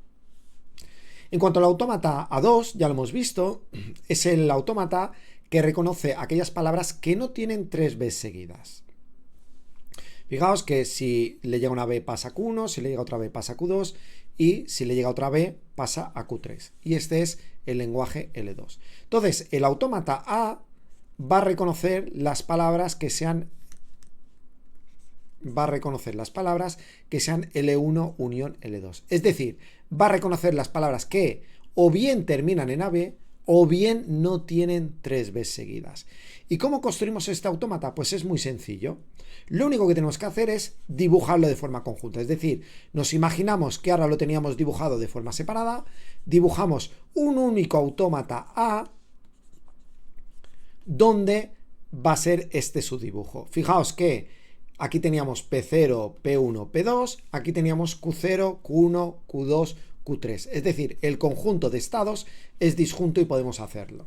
En cuanto al autómata A2, ya lo hemos visto, es el autómata que reconoce aquellas palabras que no tienen 3 B seguidas. Fijaos que si le llega una B pasa a Q1, si le llega otra B pasa a Q2 y si le llega otra B pasa a Q3. Y este es el lenguaje L2. Entonces, el autómata A va a reconocer las palabras que sean L1 unión L2. Es decir, va a reconocer las palabras que o bien terminan en AB o bien no tienen 3 B seguidas. ¿Y cómo construimos este autómata? Pues es muy sencillo. Lo único que tenemos que hacer es dibujarlo de forma conjunta. Es decir, nos imaginamos que ahora lo teníamos dibujado de forma separada, dibujamos un único autómata A donde va a ser este su dibujo. Fijaos que aquí teníamos P0, P1, P2, aquí teníamos Q0, Q1, Q2, Q3. Es decir, el conjunto de estados es disjunto y podemos hacerlo.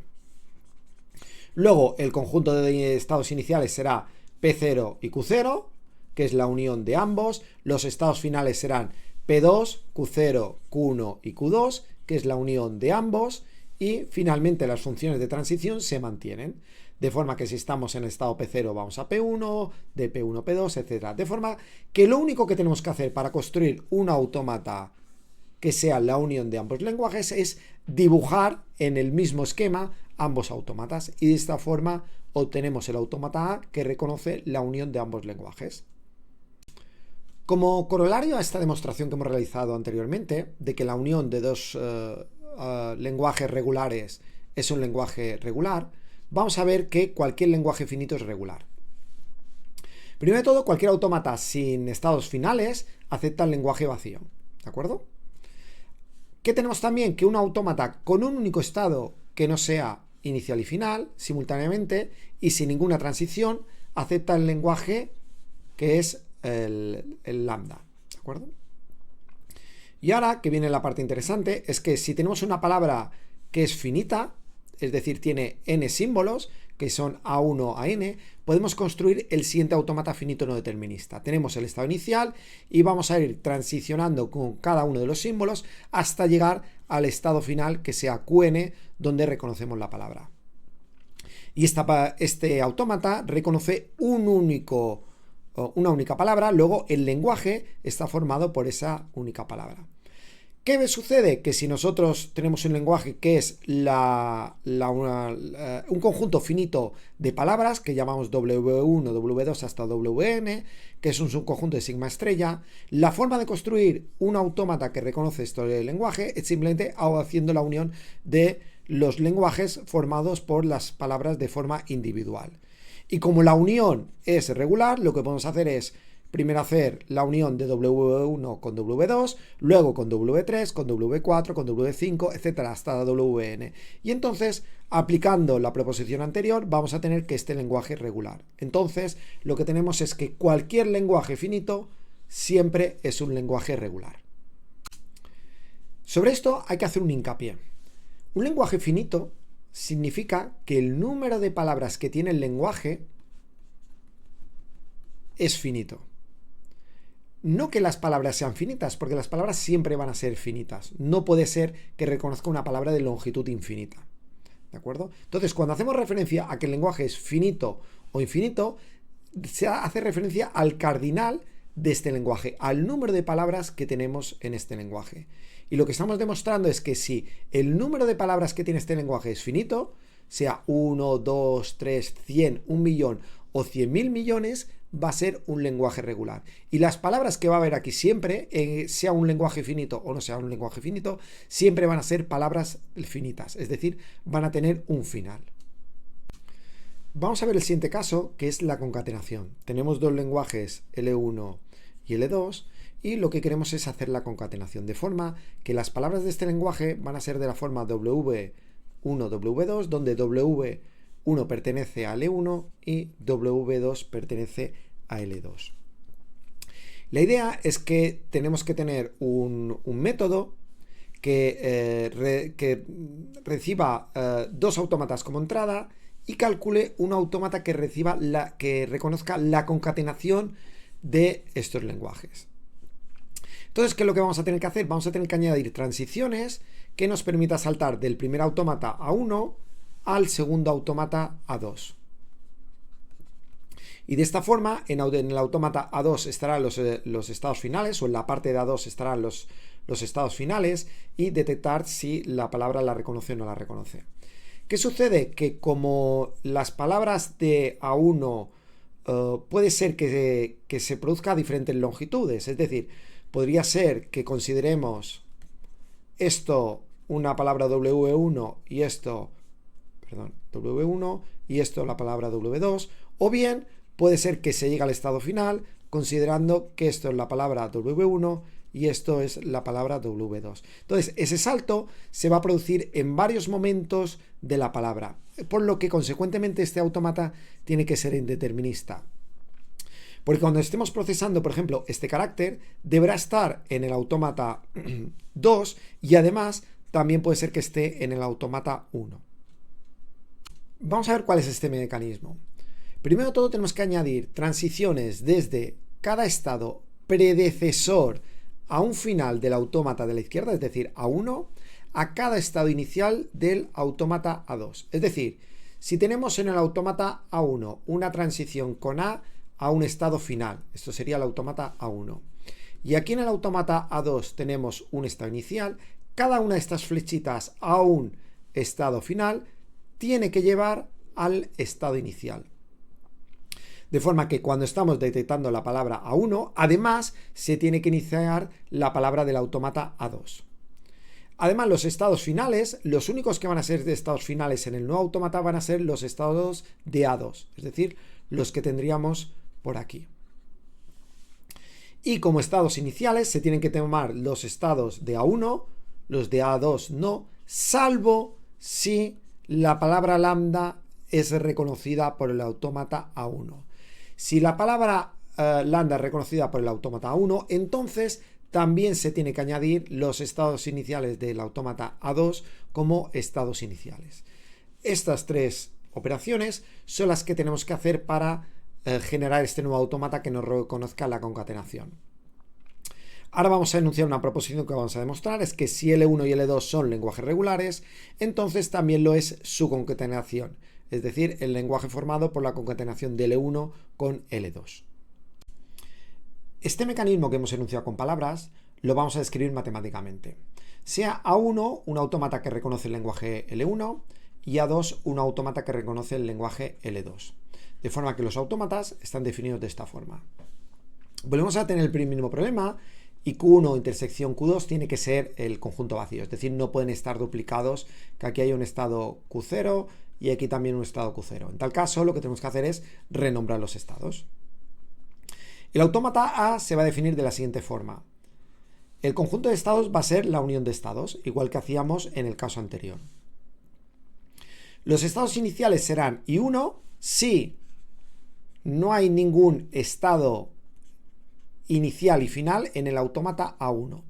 Luego, el conjunto de estados iniciales será P0 y Q0, que es la unión de ambos. Los estados finales serán P2, Q0, Q1 y Q2, que es la unión de ambos. Y finalmente las funciones de transición se mantienen. De forma que si estamos en el estado P0 vamos a P1, de P1 P2, etc. De forma que lo único que tenemos que hacer para construir un autómata que sea la unión de ambos lenguajes es dibujar en el mismo esquema ambos autómatas y de esta forma obtenemos el autómata A que reconoce la unión de ambos lenguajes. Como corolario a esta demostración que hemos realizado anteriormente de que la unión de dos lenguajes regulares es un lenguaje regular, vamos a ver que cualquier lenguaje finito es regular. Primero de todo, cualquier autómata sin estados finales acepta el lenguaje vacío, ¿de acuerdo? ¿Qué tenemos también? Que un autómata con un único estado que no sea inicial y final, simultáneamente, y sin ninguna transición, acepta el lenguaje que es el lambda, ¿de acuerdo? Y ahora, que viene la parte interesante, es que si tenemos una palabra que es finita, es decir, tiene n símbolos, que son A1 a n, podemos construir el siguiente autómata finito no determinista. Tenemos el estado inicial y vamos a ir transicionando con cada uno de los símbolos hasta llegar al estado final que sea Qn, donde reconocemos la palabra. Y este autómata reconoce una única palabra, luego el lenguaje está formado por esa única palabra. ¿Qué sucede? Que si nosotros tenemos un lenguaje que es un conjunto finito de palabras que llamamos W1, W2 hasta Wn, que es un subconjunto de sigma estrella, la forma de construir un autómata que reconoce este lenguaje es simplemente haciendo la unión de los lenguajes formados por las palabras de forma individual. Y como la unión es regular, lo que podemos hacer es primero hacer la unión de W1 con W2, luego con W3, con W4, con W5, etcétera, hasta WN. Y entonces, aplicando la proposición anterior, vamos a tener que este lenguaje es regular. Entonces, lo que tenemos es que cualquier lenguaje finito siempre es un lenguaje regular. Sobre esto hay que hacer un hincapié. Un lenguaje finito significa que el número de palabras que tiene el lenguaje es finito. No que las palabras sean finitas, porque las palabras siempre van a ser finitas. No puede ser que reconozca una palabra de longitud infinita. ¿De acuerdo? Entonces, cuando hacemos referencia a que el lenguaje es finito o infinito, se hace referencia al cardinal de este lenguaje, al número de palabras que tenemos en este lenguaje. Y lo que estamos demostrando es que si el número de palabras que tiene este lenguaje es finito, sea 1, 2, 3, 100, 1 millón o 100.000 millones, va a ser un lenguaje regular. Y las palabras que va a haber aquí siempre, sea un lenguaje finito o no sea un lenguaje finito, siempre van a ser palabras finitas, es decir, van a tener un final. Vamos a ver el siguiente caso, que es la concatenación. Tenemos dos lenguajes, L1 y L2, y lo que queremos es hacer la concatenación, de forma que las palabras de este lenguaje van a ser de la forma W1, W2, donde W1 pertenece a L1 y W2 pertenece a L2. La idea es que tenemos que tener un método que reciba dos autómatas como entrada y calcule un autómata que reconozca la concatenación de estos lenguajes. Entonces, ¿qué es lo que vamos a tener que hacer? Vamos a tener que añadir transiciones que nos permita saltar del primer autómata A1 al segundo autómata A2. Y de esta forma, en el autómata A2 estarán los estados finales, o en la parte de A2 estarán los estados finales, y detectar si la palabra la reconoce o no la reconoce. ¿Qué sucede? Que como las palabras de A1 puede ser que se produzca a diferentes longitudes, es decir, podría ser que consideremos esto una palabra W1 y esto, W1 y esto la palabra W2, o bien puede ser que se llegue al estado final considerando que esto es la palabra W1 y esto es la palabra W2. Entonces, ese salto se va a producir en varios momentos de la palabra, por lo que consecuentemente este autómata tiene que ser indeterminista. Porque cuando estemos procesando, por ejemplo, este carácter, deberá estar en el autómata 2 y además también puede ser que esté en el autómata 1. Vamos a ver cuál es este mecanismo. Primero de todo tenemos que añadir transiciones desde cada estado predecesor a un final del autómata de la izquierda, es decir, A1, a cada estado inicial del autómata A2. Es decir, si tenemos en el autómata A1 una transición con A un estado final, esto sería el autómata A1. Y aquí en el autómata A2 tenemos un estado inicial, cada una de estas flechitas a un estado final tiene que llevar al estado inicial. De forma que cuando estamos detectando la palabra A1, además se tiene que iniciar la palabra del autómata A2. Además, los estados finales, los únicos que van a ser de estados finales en el nuevo autómata van a ser los estados de A2, es decir, los que tendríamos por aquí. Y como estados iniciales se tienen que tomar los estados de A1, los de A2 no, salvo si la palabra lambda es reconocida por el autómata A1. Si la palabra lambda es reconocida por el autómata A1, entonces también se tiene que añadir los estados iniciales del autómata A2 como estados iniciales. Estas tres operaciones son las que tenemos que hacer para generar este nuevo autómata que nos reconozca la concatenación. Ahora vamos a enunciar una proposición que vamos a demostrar, es que si L1 y L2 son lenguajes regulares, entonces también lo es su concatenación, es decir, el lenguaje formado por la concatenación de L1 con L2. Este mecanismo que hemos enunciado con palabras lo vamos a describir matemáticamente. Sea A1 un autómata que reconoce el lenguaje L1 y A2 un autómata que reconoce el lenguaje L2. De forma que los autómatas están definidos de esta forma. Volvemos a tener el mismo problema y Q1 intersección Q2 tiene que ser el conjunto vacío, es decir, no pueden estar duplicados, que aquí hay un estado Q0 y aquí también un estado Q0. En tal caso, lo que tenemos que hacer es renombrar los estados. El autómata A se va a definir de la siguiente forma. El conjunto de estados va a ser la unión de estados, igual que hacíamos en el caso anterior. Los estados iniciales serán I1 si no hay ningún estado inicial y final en el autómata A1.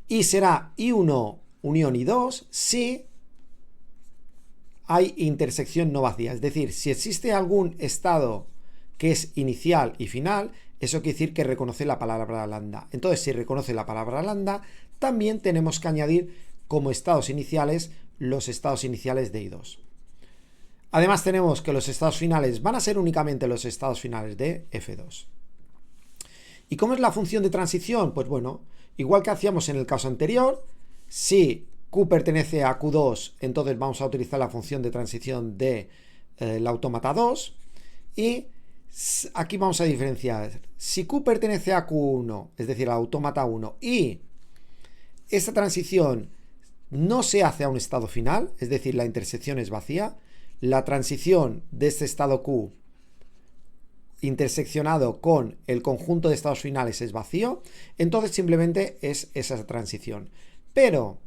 Y será I1 unión I2 si hay intersección no vacía. Es decir, si existe algún estado que es inicial y final, eso quiere decir que reconoce la palabra lambda. Entonces, si reconoce la palabra lambda, también tenemos que añadir como estados iniciales los estados iniciales de I2. Además, tenemos que los estados finales van a ser únicamente los estados finales de F2. ¿Y cómo es la función de transición? Pues bueno, igual que hacíamos en el caso anterior, si Q pertenece a Q2, entonces vamos a utilizar la función de transición de la autómata 2. Y aquí vamos a diferenciar. Si Q pertenece a Q1, es decir, al autómata 1, y esta transición no se hace a un estado final, es decir, la intersección es vacía, la transición de este estado Q interseccionado con el conjunto de estados finales es vacío, entonces simplemente es esa transición. Pero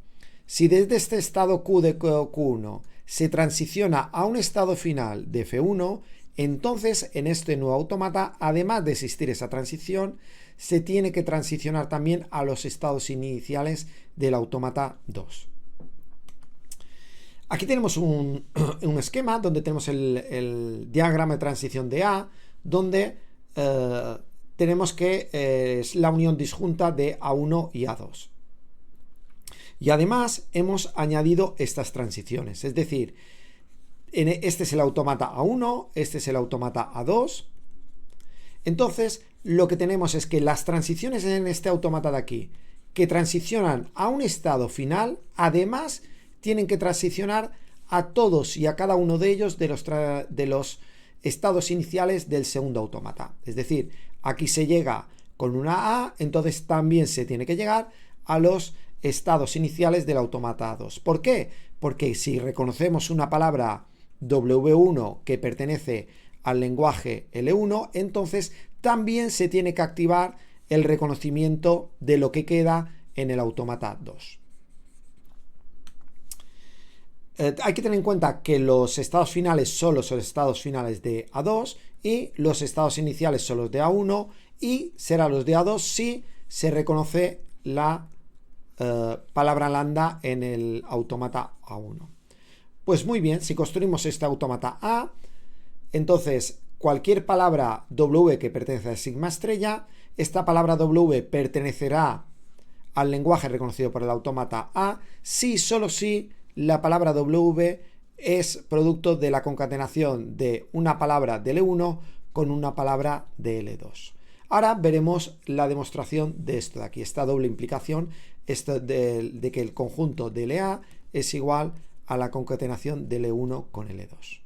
si desde este estado Q de Q1 se transiciona a un estado final de F1, entonces en este nuevo autómata, además de existir esa transición, se tiene que transicionar también a los estados iniciales del autómata 2. Aquí tenemos un esquema donde tenemos el diagrama de transición de A, donde tenemos que es la unión disjunta de A1 y A2. Y además hemos añadido estas transiciones, es decir, este es el autómata A1, este es el autómata A2. Entonces, lo que tenemos es que las transiciones en este autómata de aquí, que transicionan a un estado final, además tienen que transicionar a todos y a cada uno de ellos de los estados iniciales del segundo autómata. Es decir, aquí se llega con una A, entonces también se tiene que llegar a los estados iniciales del autómata A2. ¿Por qué? Porque si reconocemos una palabra W1 que pertenece al lenguaje L1, entonces también se tiene que activar el reconocimiento de lo que queda en el autómata 2. Hay que tener en cuenta que los estados finales son los estados finales de A2 y los estados iniciales son los de A1 y serán los de A2 si se reconoce la palabra lambda en el autómata A1. Pues muy bien, si construimos este autómata A, entonces cualquier palabra W que pertenece a sigma estrella, esta palabra W pertenecerá al lenguaje reconocido por el autómata A si, solo si, la palabra W es producto de la concatenación de una palabra de L1 con una palabra de L2. Ahora veremos la demostración de esto de aquí, esta doble implicación, esto de que el conjunto de LA es igual a la concatenación de L1 con L2.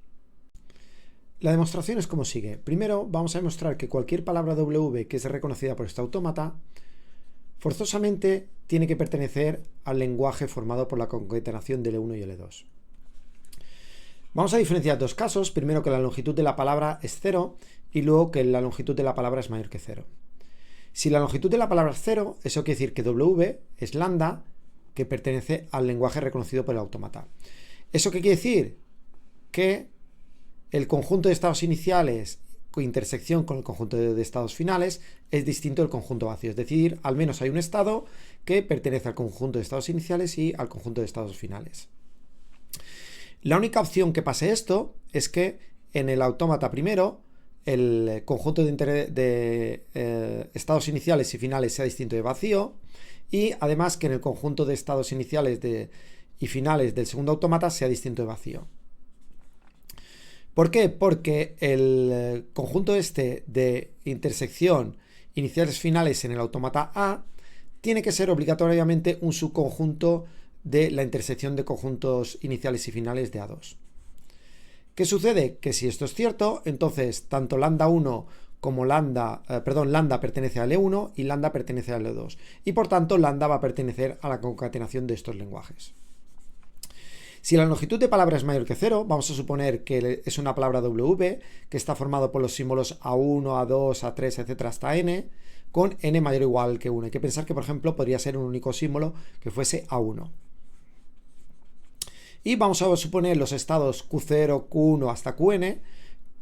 La demostración es como sigue. Primero vamos a demostrar que cualquier palabra W que es reconocida por este autómata forzosamente tiene que pertenecer al lenguaje formado por la concatenación de L1 y L2. Vamos a diferenciar dos casos. Primero, que la longitud de la palabra es 0 y luego que la longitud de la palabra es mayor que 0. Si la longitud de la palabra es 0, eso quiere decir que W es lambda, que pertenece al lenguaje reconocido por el autómata. ¿Eso qué quiere decir? Que el conjunto de estados iniciales con intersección con el conjunto de estados finales es distinto del conjunto vacío. Es decir, al menos hay un estado que pertenece al conjunto de estados iniciales y al conjunto de estados finales. La única opción que pase esto es que en el autómata primero el conjunto de estados iniciales y finales sea distinto de vacío, y además que en el conjunto de estados iniciales y finales del segundo autómata sea distinto de vacío. ¿Por qué? Porque el conjunto de intersección iniciales finales en el autómata A tiene que ser obligatoriamente un subconjunto de la intersección de conjuntos iniciales y finales de A2. ¿Qué sucede? Que si esto es cierto, entonces tanto lambda 1 como lambda pertenece a L1 y lambda pertenece a L2. Y por tanto, lambda va a pertenecer a la concatenación de estos lenguajes. Si la longitud de palabra es mayor que 0, vamos a suponer que es una palabra W que está formado por los símbolos A1, A2, A3, etcétera, hasta N, con N mayor o igual que 1. Hay que pensar que, por ejemplo, podría ser un único símbolo que fuese A1. Y vamos a suponer los estados Q0, Q1 hasta Qn,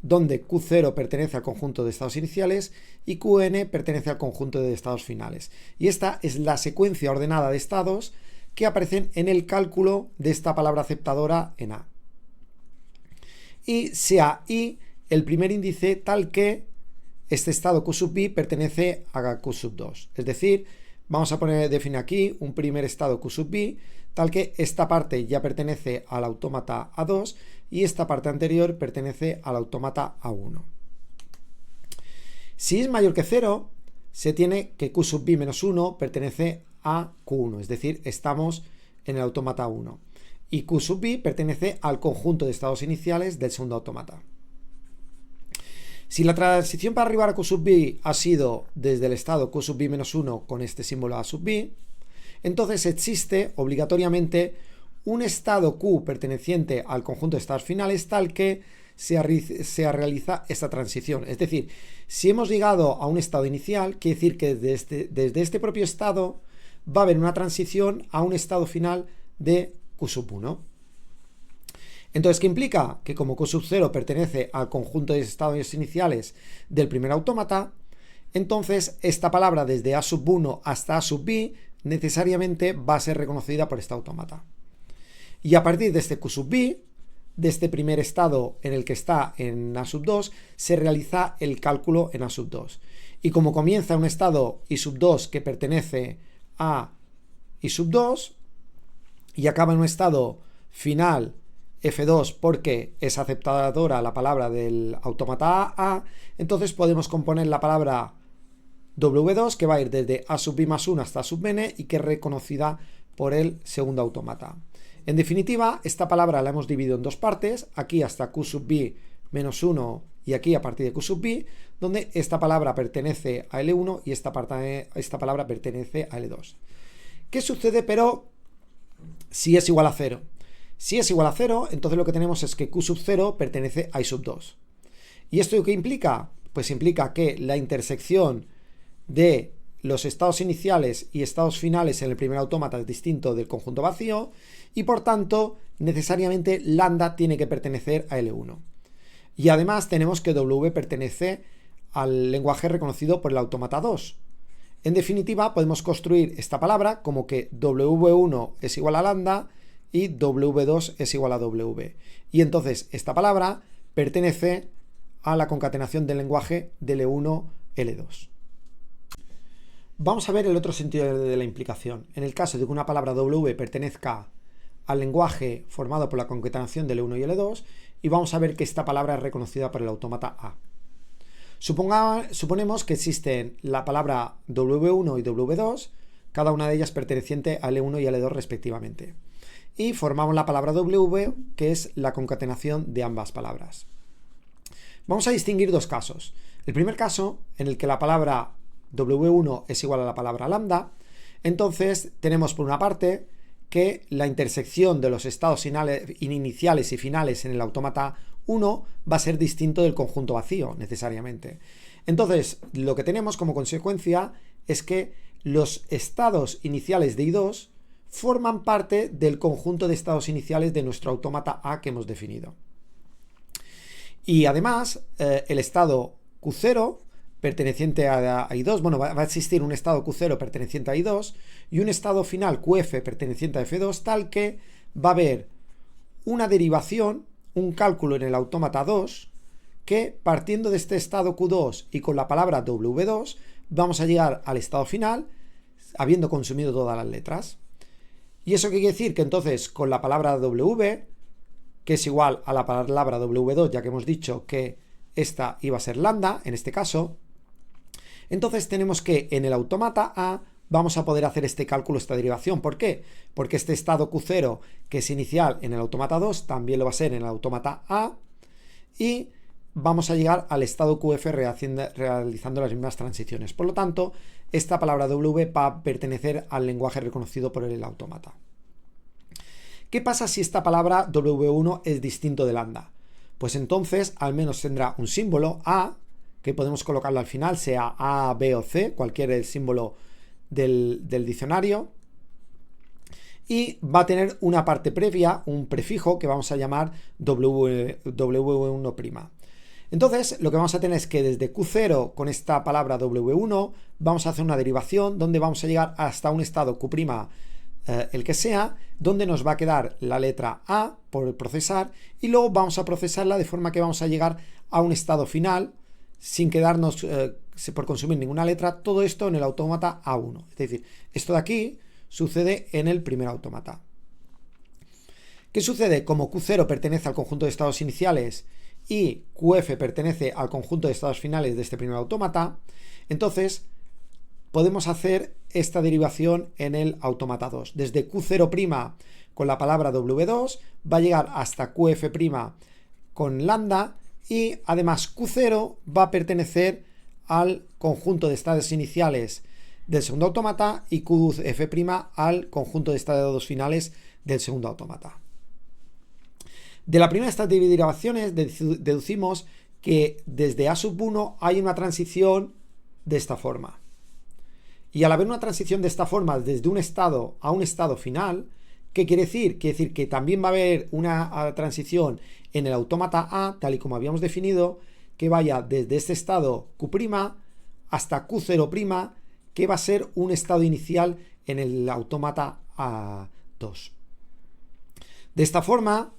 donde Q0 pertenece al conjunto de estados iniciales y Qn pertenece al conjunto de estados finales. Y esta es la secuencia ordenada de estados que aparecen en el cálculo de esta palabra aceptadora en A. Y sea I el primer índice tal que este estado Q sub B pertenece a Q sub 2. Es decir, vamos a definir aquí un primer estado Q sub B tal que esta parte ya pertenece al autómata A2 y esta parte anterior pertenece al autómata A1. Si es mayor que 0, se tiene que Q sub B menos 1 pertenece a Q1, es decir, estamos en el autómata 1. Y Q sub B pertenece al conjunto de estados iniciales del segundo autómata. Si la transición para arribar a Q sub B ha sido desde el estado Q sub B menos 1 con este símbolo A sub B, entonces existe obligatoriamente un estado Q perteneciente al conjunto de estados finales tal que se realiza esta transición. Es decir, si hemos llegado a un estado inicial, quiere decir que desde este propio estado va a haber una transición a un estado final de Q sub 1. Entonces, ¿qué implica? Que como Q sub 0 pertenece al conjunto de estados iniciales del primer autómata, entonces esta palabra desde A sub 1 hasta A sub B necesariamente va a ser reconocida por este autómata. Y a partir de este Q sub B, de este primer estado en el que está en A sub 2, se realiza el cálculo en A sub 2. Y como comienza un estado I sub 2 que pertenece a I sub 2 y acaba en un estado final F2 porque es aceptadora la palabra del autómata A, entonces podemos componer la palabra W2 que va a ir desde A sub B más 1 hasta A sub N y que es reconocida por el segundo autómata. En definitiva, esta palabra la hemos dividido en dos partes, aquí hasta Q sub B menos 1 y aquí a partir de Q sub B, donde esta palabra pertenece a L1 y esta palabra pertenece a L2. ¿Qué sucede pero si es igual a 0? Si es igual a 0, entonces lo que tenemos es que Q sub 0 pertenece a I sub 2. ¿Y esto qué implica? Pues implica que la intersección de los estados iniciales y estados finales en el primer autómata es distinto del conjunto vacío y por tanto necesariamente lambda tiene que pertenecer a L1. Y además tenemos que W pertenece al lenguaje reconocido por el autómata 2. En definitiva, podemos construir esta palabra como que W1 es igual a lambda y W2 es igual a W. Y entonces esta palabra pertenece a la concatenación del lenguaje de L1, L2. Vamos a ver el otro sentido de la implicación. En el caso de que una palabra W pertenezca al lenguaje formado por la concatenación de L1 y L2, y vamos a ver que esta palabra es reconocida por el autómata A. Suponemos que existen la palabra W1 y W2, cada una de ellas perteneciente a L1 y L2 respectivamente. Y formamos la palabra W, que es la concatenación de ambas palabras. Vamos a distinguir dos casos. El primer caso, en el que la palabra W1 es igual a la palabra lambda, entonces tenemos por una parte que la intersección de los estados iniciales y finales en el autómata 1 va a ser distinto del conjunto vacío, necesariamente. Entonces, lo que tenemos como consecuencia es que los estados iniciales de I2 forman parte del conjunto de estados iniciales de nuestro autómata A que hemos definido. Y además, el estado Q0 perteneciente a I2, bueno, va a existir un estado Q0 perteneciente a I2 y un estado final QF perteneciente a F2, tal que va a haber una derivación, un cálculo en el autómata 2, que partiendo de este estado Q2 y con la palabra W2, vamos a llegar al estado final, habiendo consumido todas las letras. ¿Y eso qué quiere decir? Que entonces con la palabra W, que es igual a la palabra W2, ya que hemos dicho que esta iba a ser lambda, en este caso, entonces tenemos que en el autómata A vamos a poder hacer este cálculo, esta derivación. ¿Por qué? Porque este estado Q0, que es inicial en el autómata 2, también lo va a ser en el autómata A, y vamos a llegar al estado QF realizando las mismas transiciones. Por lo tanto, esta palabra W va a pertenecer al lenguaje reconocido por el autómata. ¿Qué pasa si esta palabra W1 es distinto de lambda? Pues entonces al menos tendrá un símbolo A, que podemos colocarlo al final, sea A, B o C, cualquier símbolo del diccionario, y va a tener una parte previa, un prefijo que vamos a llamar W1'. Entonces, lo que vamos a tener es que desde Q0 con esta palabra W1 vamos a hacer una derivación donde vamos a llegar hasta un estado Q', el que sea, donde nos va a quedar la letra A por procesar y luego vamos a procesarla de forma que vamos a llegar a un estado final sin quedarnos por consumir ninguna letra, todo esto en el autómata A1. Es decir, esto de aquí sucede en el primer autómata. ¿Qué sucede? Como Q0 pertenece al conjunto de estados iniciales y QF pertenece al conjunto de estados finales de este primer autómata, entonces podemos hacer esta derivación en el autómata 2. Desde Q0' con la palabra W2 va a llegar hasta QF' con lambda y además Q0 va a pertenecer al conjunto de estados iniciales del segundo autómata y QF' al conjunto de estados finales del segundo autómata. De la primera de estas derivaciones deducimos que desde A1 hay una transición de esta forma. Y al haber una transición de esta forma desde un estado a un estado final, ¿qué quiere decir? Quiere decir que también va a haber una transición en el autómata A, tal y como habíamos definido, que vaya desde este estado Q' hasta Q0', que va a ser un estado inicial en el autómata A2. De esta forma,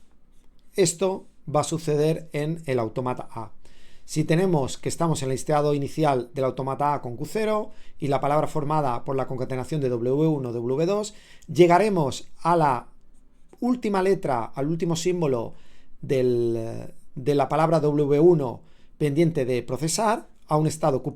esto va a suceder en el autómata A. Si tenemos que estamos en el estado inicial del autómata A con Q0 y la palabra formada por la concatenación de W1, W2, llegaremos a la última letra, al último símbolo de la palabra W1 pendiente de procesar a un estado Q',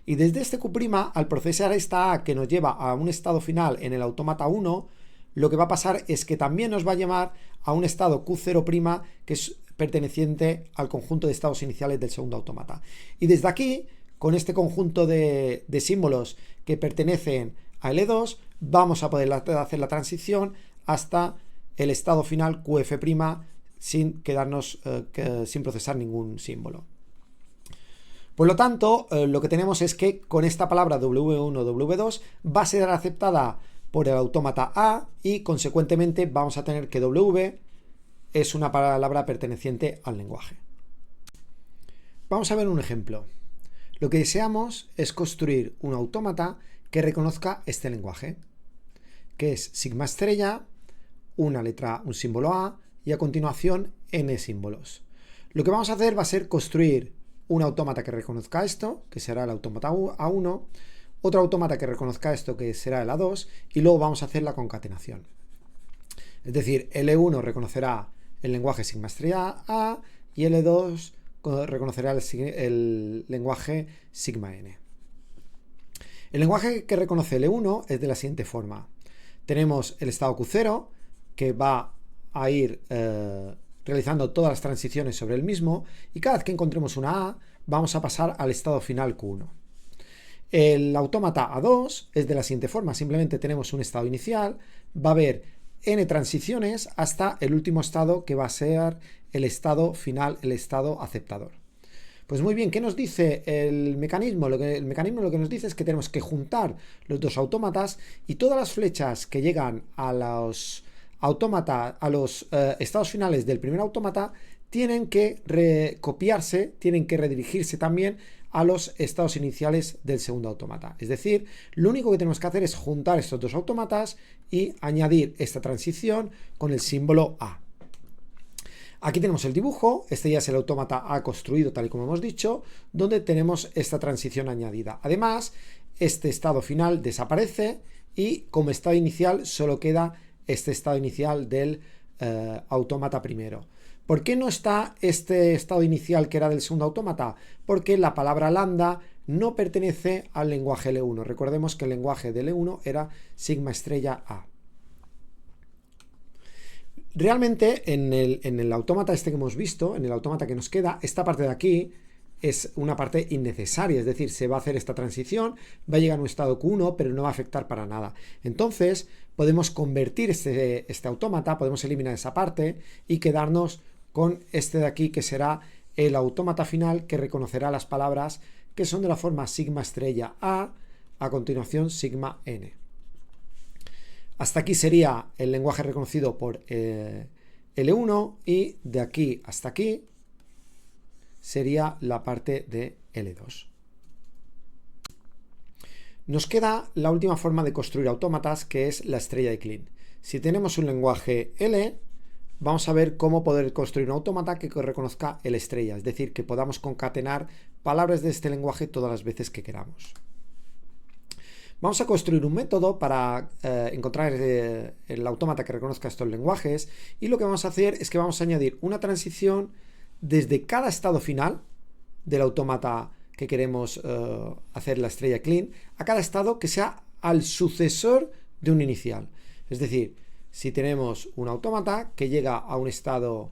y desde este Q', al procesar esta A que nos lleva a un estado final en el autómata 1, lo que va a pasar es que también nos va a llevar a un estado Q0', que es perteneciente al conjunto de estados iniciales del segundo autómata. Y desde aquí, con este conjunto de símbolos que pertenecen a L2, vamos a poder hacer la transición hasta el estado final QF' sin quedarnos sin procesar ningún símbolo. Por lo tanto, lo que tenemos es que con esta palabra W1, W2 va a ser aceptada por el autómata A y consecuentemente vamos a tener que W es una palabra perteneciente al lenguaje. Vamos a ver un ejemplo. Lo que deseamos es construir un autómata que reconozca este lenguaje, que es sigma estrella, una letra, un símbolo A y a continuación n símbolos. Lo que vamos a hacer va a ser construir un autómata que reconozca esto, que será el autómata A1, otro autómata que reconozca esto, que será el A2, y luego vamos a hacer la concatenación. Es decir, L1 reconocerá el lenguaje sigma estrella A y L2 reconocerá el lenguaje sigma n. El lenguaje que reconoce L1 es de la siguiente forma. Tenemos el estado Q0, que va a ir realizando todas las transiciones sobre el mismo, y cada vez que encontremos una A, vamos a pasar al estado final Q1. El autómata A2 es de la siguiente forma, simplemente tenemos un estado inicial, va a haber n transiciones hasta el último estado que va a ser el estado final, el estado aceptador. Pues muy bien, ¿qué nos dice el mecanismo? El mecanismo lo que nos dice es que tenemos que juntar los dos autómatas y todas las flechas que llegan a los estados finales del primer autómata tienen que copiarse, tienen que redirigirse también a los estados iniciales del segundo autómata. Es decir, lo único que tenemos que hacer es juntar estos dos autómatas y añadir esta transición con el símbolo A. Aquí tenemos el dibujo, este ya es el autómata A construido tal y como hemos dicho, donde tenemos esta transición añadida. Además, este estado final desaparece y como estado inicial solo queda este estado inicial del autómata primero. ¿Por qué no está este estado inicial que era del segundo autómata? Porque la palabra lambda no pertenece al lenguaje L1. Recordemos que el lenguaje de L1 era sigma estrella A. Realmente en el autómata este que hemos visto, en el autómata que nos queda, esta parte de aquí es una parte innecesaria, es decir, se va a hacer esta transición, va a llegar a un estado Q1, pero no va a afectar para nada. Entonces, podemos convertir este autómata, podemos eliminar esa parte y quedarnos con este de aquí, que será el autómata final, que reconocerá las palabras que son de la forma sigma estrella A continuación sigma n. Hasta aquí sería el lenguaje reconocido por L1 y de aquí hasta aquí sería la parte de L2. Nos queda la última forma de construir autómatas, que es la estrella de Kleene. Si tenemos un lenguaje L, vamos a ver cómo poder construir un autómata que reconozca el estrella, es decir, que podamos concatenar palabras de este lenguaje todas las veces que queramos. Vamos a construir un método para encontrar el autómata que reconozca estos lenguajes, y lo que vamos a hacer es que vamos a añadir una transición desde cada estado final del autómata que queremos hacer la estrella Kleene, a cada estado que sea al sucesor de un inicial. Es decir, si tenemos un autómata que llega a un estado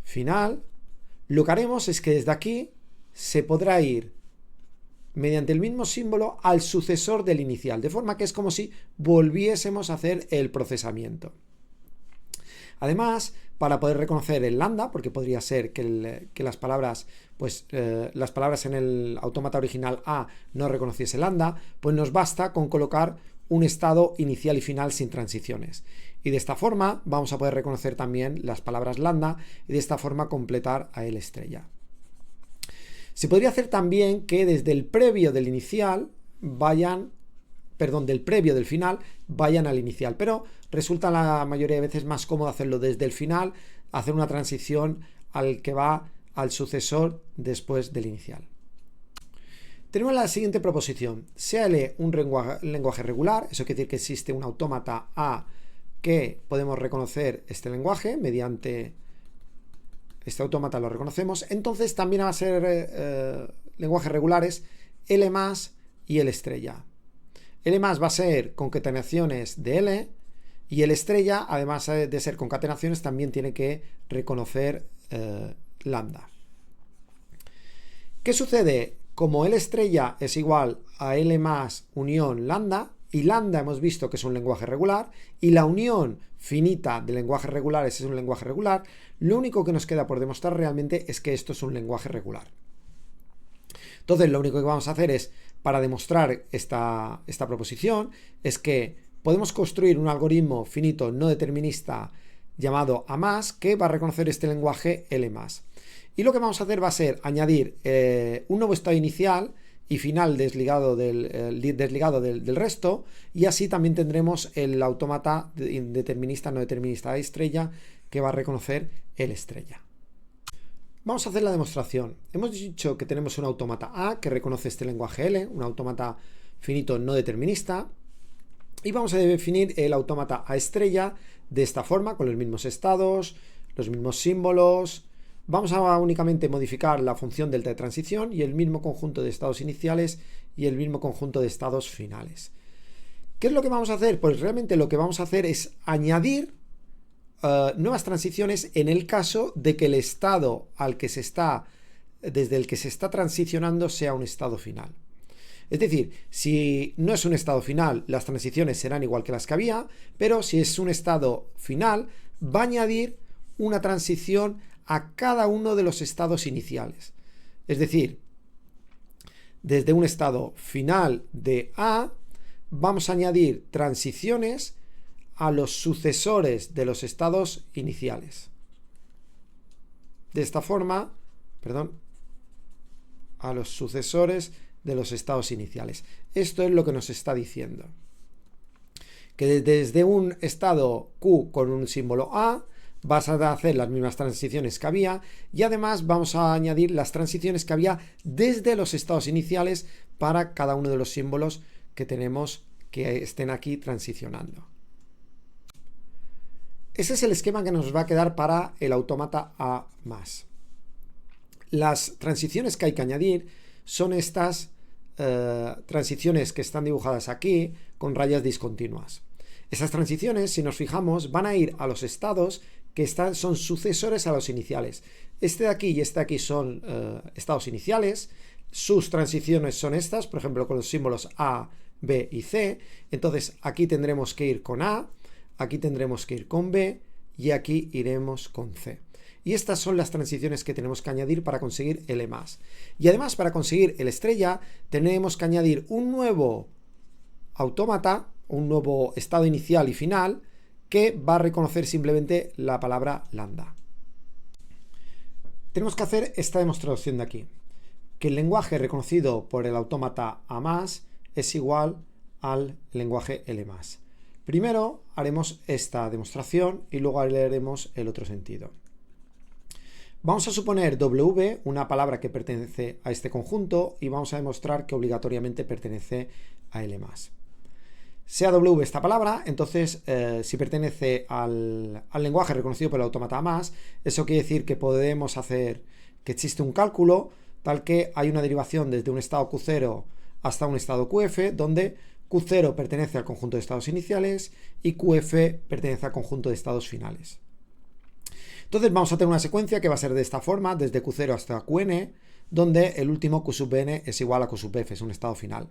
final, lo que haremos es que desde aquí se podrá ir mediante el mismo símbolo al sucesor del inicial, de forma que es como si volviésemos a hacer el procesamiento. Además, para poder reconocer el lambda, porque podría ser que las palabras en el autómata original A no reconociese lambda, pues nos basta con colocar un estado inicial y final sin transiciones. Y de esta forma vamos a poder reconocer también las palabras lambda y de esta forma completar a L estrella. Se podría hacer también que desde el previo del inicial del previo del final vayan al inicial, pero resulta la mayoría de veces más cómodo hacerlo desde el final, hacer una transición al que va al sucesor después del inicial. Tenemos la siguiente proposición: sea L un lenguaje regular, eso quiere decir que existe un autómata A que podemos reconocer este lenguaje mediante este autómata, lo reconocemos, entonces también va a ser lenguajes regulares L más y L estrella. L más va a ser concatenaciones de L, y L estrella, además de ser concatenaciones, también tiene que reconocer lambda. ¿Qué sucede? Como L estrella es igual a L más unión lambda, y lambda hemos visto que es un lenguaje regular, y la unión finita de lenguajes regulares es un lenguaje regular, lo único que nos queda por demostrar realmente es que esto es un lenguaje regular. Entonces, lo único que vamos a hacer es, para demostrar esta proposición, es que podemos construir un algoritmo finito no determinista llamado A+, que va a reconocer este lenguaje L+. Y lo que vamos a hacer va a ser añadir un nuevo estado inicial y final desligado del resto, y así también tendremos el autómata determinista no determinista estrella que va a reconocer L estrella. Vamos a hacer la demostración. Hemos dicho que tenemos un autómata A que reconoce este lenguaje L, un autómata finito no determinista, y vamos a definir el autómata A estrella de esta forma, con los mismos estados, los mismos símbolos. Vamos a únicamente modificar la función delta de transición y el mismo conjunto de estados iniciales y el mismo conjunto de estados finales. ¿Qué es lo que vamos a hacer? Pues realmente lo que vamos a hacer es añadir nuevas transiciones en el caso de que el estado desde el que se está transicionando sea un estado final. Es decir, si no es un estado final, las transiciones serán igual que las que había, pero si es un estado final, va a añadir una transición a cada uno de los estados iniciales. Es decir, desde un estado final de A, vamos a añadir transiciones a los sucesores de los estados iniciales. De esta forma, a los sucesores de los estados iniciales. Esto es lo que nos está diciendo. Que desde un estado Q con un símbolo A, vas a hacer las mismas transiciones que había, y además vamos a añadir las transiciones que había desde los estados iniciales para cada uno de los símbolos que tenemos que estén aquí transicionando. Ese es el esquema que nos va a quedar para el autómata A+. Las transiciones que hay que añadir son estas transiciones que están dibujadas aquí con rayas discontinuas. Esas transiciones, si nos fijamos, van a ir a los estados que son sucesores a los iniciales. Este de aquí y este de aquí son estados iniciales. Sus transiciones son estas, por ejemplo, con los símbolos A, B y C. Entonces aquí tendremos que ir con A, aquí tendremos que ir con B y aquí iremos con C. Y estas son las transiciones que tenemos que añadir para conseguir el E+. Y además, para conseguir el estrella, tenemos que añadir un nuevo autómata, un nuevo estado inicial y final, que va a reconocer simplemente la palabra lambda. Tenemos que hacer esta demostración de aquí, que el lenguaje reconocido por el autómata A+ es igual al lenguaje L+. Primero haremos esta demostración y luego haremos el otro sentido. Vamos a suponer W, una palabra que pertenece a este conjunto, y vamos a demostrar que obligatoriamente pertenece a L+. Sea W esta palabra, entonces si pertenece al lenguaje reconocido por el autómata A+, eso quiere decir que podemos hacer que existe un cálculo tal que hay una derivación desde un estado Q0 hasta un estado QF, donde Q0 pertenece al conjunto de estados iniciales y QF pertenece al conjunto de estados finales. Entonces vamos a tener una secuencia que va a ser de esta forma, desde Q0 hasta Qn, donde el último Q sub n es igual a Q sub f, es un estado final.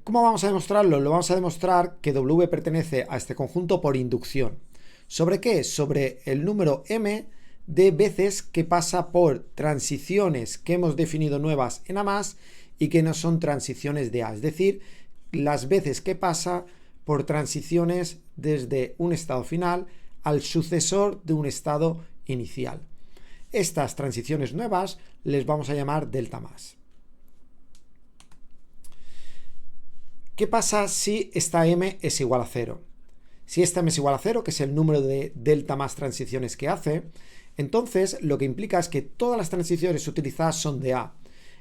¿Cómo vamos a demostrarlo? Lo vamos a demostrar que W pertenece a este conjunto por inducción. ¿Sobre qué? Sobre el número m de veces que pasa por transiciones que hemos definido nuevas en A+, y que no son transiciones de A, es decir, las veces que pasa por transiciones desde un estado final al sucesor de un estado inicial. Estas transiciones nuevas les vamos a llamar delta más. ¿Qué pasa si esta m es igual a 0? Si esta m es igual a 0, que es el número de delta más transiciones que hace, entonces lo que implica es que todas las transiciones utilizadas son de A.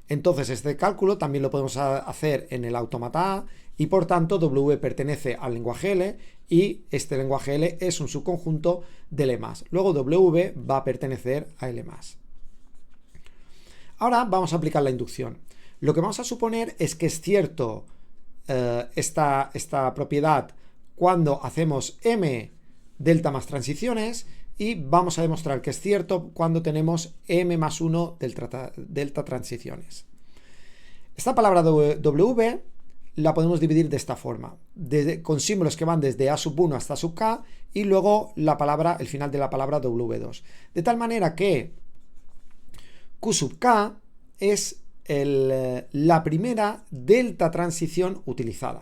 Entonces este cálculo también lo podemos hacer en el autómata A, y por tanto W pertenece al lenguaje L y este lenguaje L es un subconjunto de L+. Luego W va a pertenecer a L+. Ahora vamos a aplicar la inducción. Lo que vamos a suponer es que es cierto esta propiedad cuando hacemos m delta más transiciones, y vamos a demostrar que es cierto cuando tenemos m más 1 delta transiciones. Esta palabra W la podemos dividir de esta forma, con símbolos que van desde A sub 1 hasta sub k, y luego el final de la palabra W2. De tal manera que Q sub k es la primera delta transición utilizada.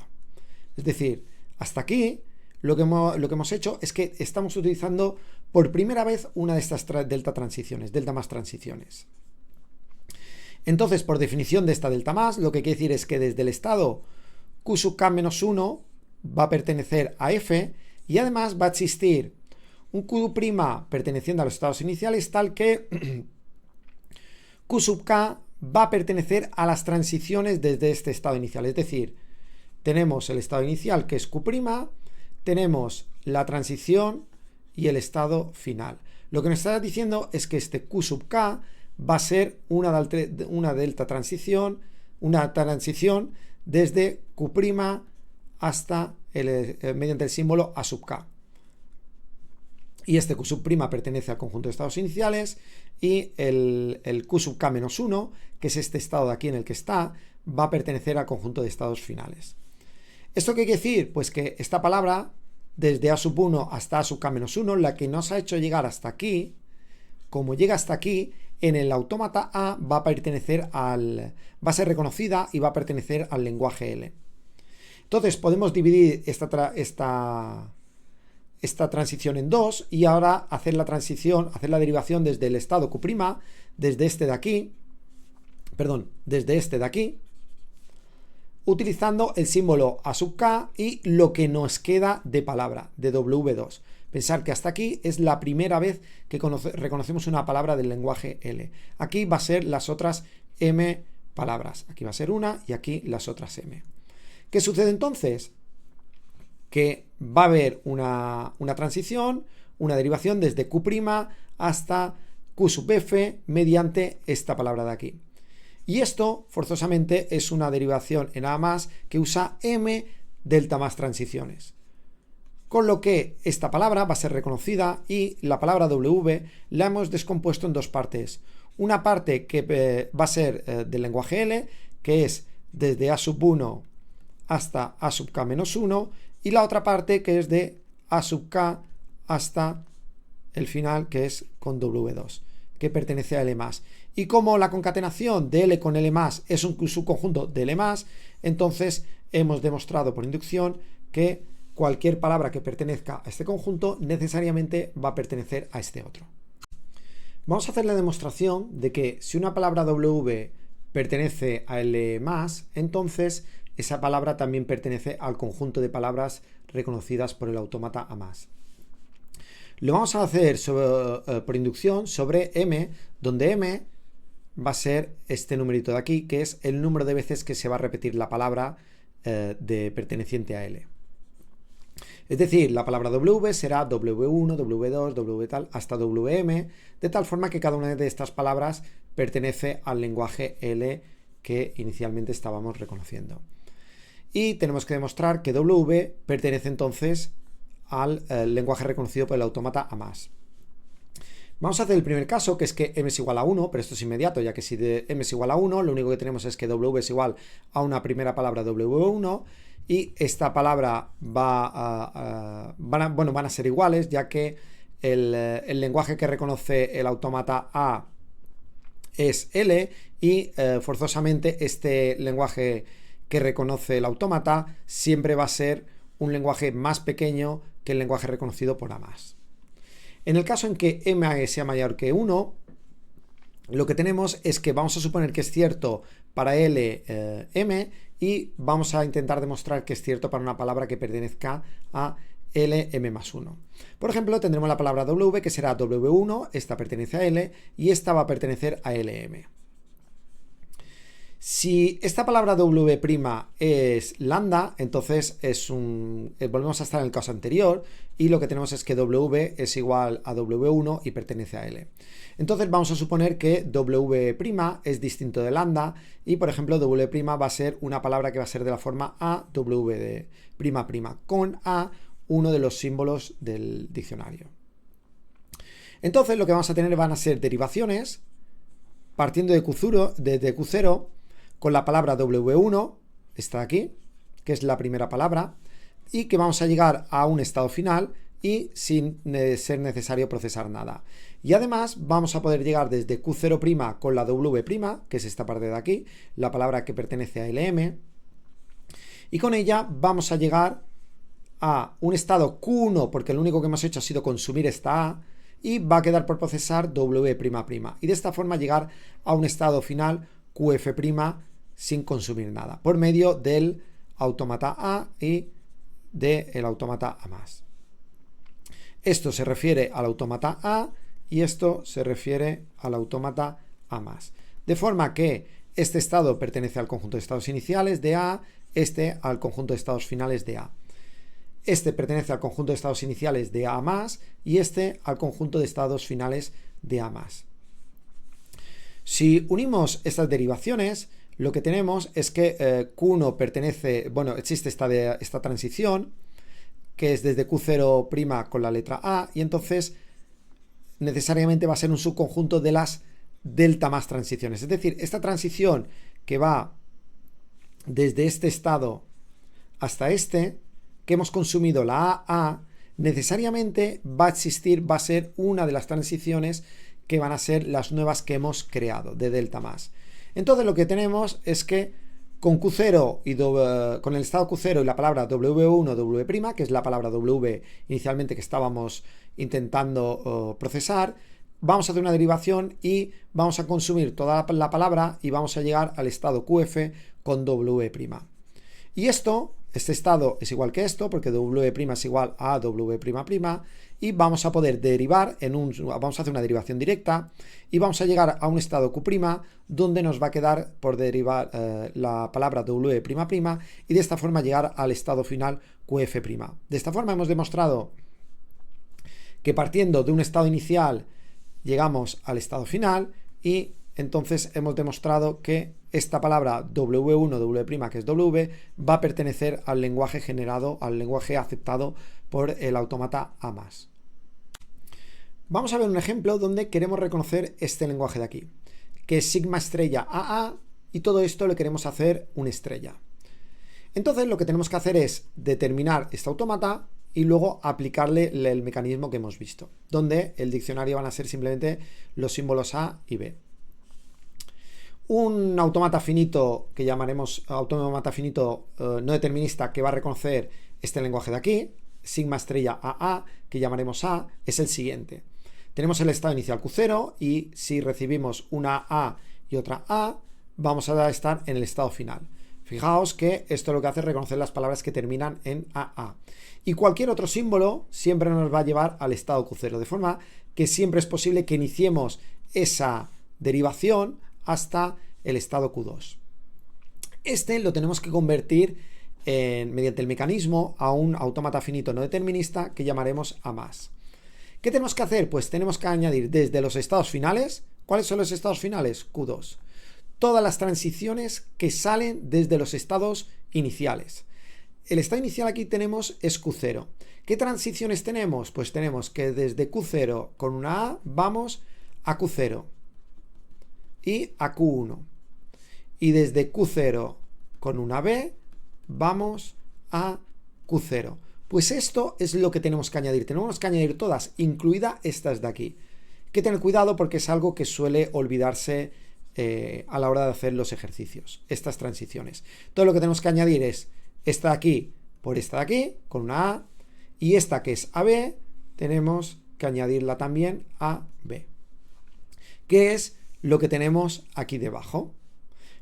Es decir, hasta aquí lo que hemos hecho es que estamos utilizando por primera vez una de estas delta transiciones, delta más transiciones. Entonces, por definición de esta delta más, lo que quiere decir es que desde el estado Q sub k menos 1 va a pertenecer a F, y además va a existir un Q' perteneciente a los estados iniciales, tal que Q sub k va a pertenecer a las transiciones desde este estado inicial. Es decir, tenemos el estado inicial, que es Q', tenemos la transición y el estado final. Lo que nos está diciendo es que este Q sub k va a ser una delta transición, una transición desde Q' hasta mediante el símbolo A sub k. Y este Q sub' pertenece al conjunto de estados iniciales, y el Q sub k menos 1, que es este estado de aquí en el que está, va a pertenecer al conjunto de estados finales. ¿Esto qué quiere decir? Pues que esta palabra, desde A sub 1 hasta A sub k menos 1, la que nos ha hecho llegar hasta aquí, como llega hasta aquí, en el autómata A va a ser reconocida y va a pertenecer al lenguaje L. Entonces podemos dividir esta transición en dos, y ahora hacer la derivación desde el estado Q', desde este de aquí, utilizando el símbolo A sub k y lo que nos queda de palabra, de W2. Pensar que hasta aquí es la primera vez que reconocemos una palabra del lenguaje L. Aquí va a ser las otras m palabras. Aquí va a ser una y aquí las otras m. ¿Qué sucede entonces? Que va a haber una transición, una derivación desde Q' hasta Q sub f mediante esta palabra de aquí. Y esto, forzosamente, es una derivación en A+, que usa m delta más transiciones. Con lo que esta palabra va a ser reconocida, y la palabra W la hemos descompuesto en dos partes. Una parte que va a ser del lenguaje L, que es desde A sub 1 hasta A sub k menos 1 y la otra parte que es de A sub k hasta el final, que es con W2, que pertenece a L+. Y como la concatenación de L con L+ es un subconjunto de L+, entonces hemos demostrado por inducción que cualquier palabra que pertenezca a este conjunto necesariamente va a pertenecer a este otro. Vamos a hacer la demostración de que si una palabra W pertenece a L+, entonces esa palabra también pertenece al conjunto de palabras reconocidas por el autómata A+. Lo vamos a hacer por inducción sobre M, donde M va a ser este numerito de aquí, que es el número de veces que se va a repetir la palabra perteneciente a L. Es decir, la palabra W será W1, W2, W tal, hasta WM, de tal forma que cada una de estas palabras pertenece al lenguaje L que inicialmente estábamos reconociendo. Y tenemos que demostrar que W pertenece entonces al lenguaje reconocido por el autómata A+. Vamos a hacer el primer caso, que es que M es igual a 1, pero esto es inmediato, ya que si de M es igual a 1, lo único que tenemos es que W es igual a una primera palabra W1, y esta palabra van a ser iguales, ya que el lenguaje que reconoce el autómata A es L, y forzosamente este lenguaje que reconoce el autómata siempre va a ser un lenguaje más pequeño que el lenguaje reconocido por A+. En el caso en que M sea mayor que 1, lo que tenemos es que vamos a suponer que es cierto para L M, y vamos a intentar demostrar que es cierto para una palabra que pertenezca a L M más 1. Por ejemplo, tendremos la palabra W, que será W1, esta pertenece a L, y esta va a pertenecer a LM. Si esta palabra W' es lambda, entonces volvemos a estar en el caso anterior, y lo que tenemos es que W es igual a W1 y pertenece a L. Entonces vamos a suponer que W' es distinto de lambda, y por ejemplo W' va a ser una palabra que va a ser de la forma AW', con A uno de los símbolos del diccionario. Entonces lo que vamos a tener van a ser derivaciones partiendo de Q0 con la palabra W1, está aquí, que es la primera palabra, y que vamos a llegar a un estado final y sin ser necesario procesar nada. Y además vamos a poder llegar desde Q0' con la W', que es esta parte de aquí, la palabra que pertenece a LM, y con ella vamos a llegar a un estado Q1, porque lo único que hemos hecho ha sido consumir esta A, y va a quedar por procesar W'', y de esta forma llegar a un estado final QF' sin consumir nada, por medio del autómata A y del autómata A+. Esto se refiere al autómata A y esto se refiere al autómata A+. De forma que este estado pertenece al conjunto de estados iniciales de A, este al conjunto de estados finales de A. Este pertenece al conjunto de estados iniciales de A+, y este al conjunto de estados finales de A+. Si unimos estas derivaciones, lo que tenemos es que Q1 pertenece, existe esta transición, que es desde Q0' con la letra A, y entonces necesariamente va a ser un subconjunto de las delta más transiciones. Es decir, esta transición que va desde este estado hasta este, que hemos consumido la AA, necesariamente va a ser una de las transiciones que van a ser las nuevas que hemos creado de delta más. Entonces lo que tenemos es que con Q0 y con el estado Q0 y la palabra W1, W', que es la palabra W inicialmente que estábamos intentando procesar, vamos a hacer una derivación y vamos a consumir toda la palabra y vamos a llegar al estado QF con W'. Y este estado es igual que esto, porque W' es igual a W'', y vamos a poder derivar vamos a hacer una derivación directa y vamos a llegar a un estado Q', donde nos va a quedar por derivar la palabra W', y de esta forma llegar al estado final QF'. De esta forma hemos demostrado que partiendo de un estado inicial llegamos al estado final, y entonces hemos demostrado que esta palabra W1, W', que es W, va a pertenecer al lenguaje generado, al lenguaje aceptado por el autómata A+. Vamos a ver un ejemplo donde queremos reconocer este lenguaje de aquí, que es sigma estrella AA y todo esto le queremos hacer una estrella. Entonces lo que tenemos que hacer es determinar este autómata y luego aplicarle el mecanismo que hemos visto, donde el diccionario van a ser simplemente los símbolos A y B. Un autómata finito que llamaremos autómata finito no determinista, que va a reconocer este lenguaje de aquí, sigma estrella AA, que llamaremos A, es el siguiente. Tenemos el estado inicial Q0 y si recibimos una A y otra A, vamos a estar en el estado final. Fijaos que esto lo que hace es reconocer las palabras que terminan en AA. Y cualquier otro símbolo siempre nos va a llevar al estado Q0, de forma que siempre es posible que iniciemos esa derivación hasta el estado Q2. Este lo tenemos que convertir mediante el mecanismo a un autómata finito no determinista que llamaremos A+. ¿Qué tenemos que hacer? Pues tenemos que añadir desde los estados finales. ¿Cuáles son los estados finales? Q2. Todas las transiciones que salen desde los estados iniciales. El estado inicial aquí tenemos es Q0. ¿Qué transiciones tenemos? Pues tenemos que desde Q0 con una A vamos a Q0 y a Q1. Y desde Q0 con una B vamos a Q0. Pues esto es lo que tenemos que añadir. Tenemos que añadir todas, incluida estas de aquí. Hay que tener cuidado porque es algo que suele olvidarse a la hora de hacer los ejercicios, estas transiciones. Todo lo que tenemos que añadir es esta de aquí por esta de aquí, con una A, y esta que es AB, tenemos que añadirla también a B, que es lo que tenemos aquí debajo.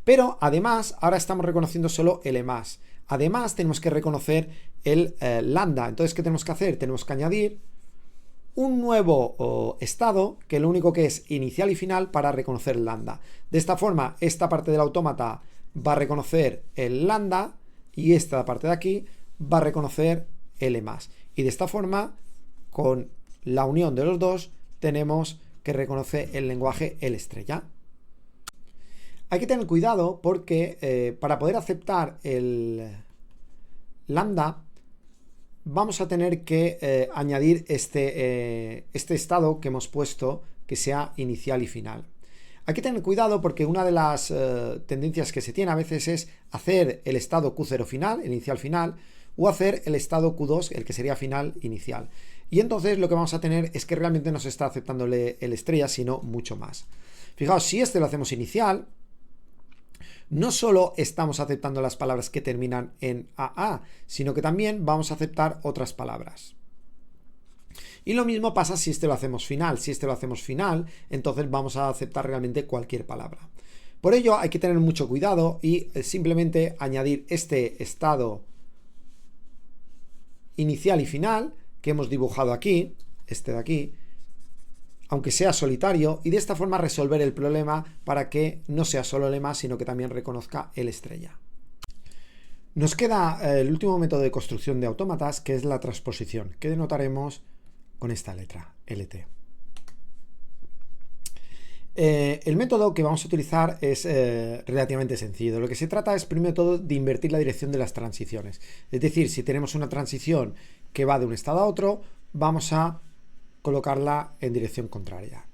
Pero además, ahora estamos reconociendo solo el E+. Además, tenemos que reconocer el lambda. Entonces, ¿qué tenemos que hacer? Tenemos que añadir un nuevo estado, que lo único que es inicial y final, para reconocer el lambda. De esta forma, esta parte del autómata va a reconocer el lambda y esta parte de aquí va a reconocer el E+. Y de esta forma, con la unión de los dos, tenemos que reconoce el lenguaje L estrella. Hay que tener cuidado porque para poder aceptar el lambda, vamos a tener que añadir este estado que hemos puesto que sea inicial y final. Hay que tener cuidado porque una de las tendencias que se tiene a veces es hacer el estado Q0 final, inicial final, o hacer el estado Q2, el que sería final inicial. Y entonces lo que vamos a tener es que realmente no se está aceptando el estrella, sino mucho más. Fijaos, si este lo hacemos inicial, no solo estamos aceptando las palabras que terminan en AA, sino que también vamos a aceptar otras palabras. Y lo mismo pasa si este lo hacemos final. Si este lo hacemos final, entonces vamos a aceptar realmente cualquier palabra. Por ello hay que tener mucho cuidado y simplemente añadir este estado inicial y final que hemos dibujado aquí, este de aquí, aunque sea solitario, y de esta forma resolver el problema para que no sea solo el lema, sino que también reconozca el estrella. Nos queda el último método de construcción de autómatas, que es la transposición, que denotaremos con esta letra, LT. El método que vamos a utilizar es relativamente sencillo. Lo que se trata es, primero de todo, de invertir la dirección de las transiciones. Es decir, si tenemos una transición que va de un estado a otro, vamos a colocarla en dirección contraria.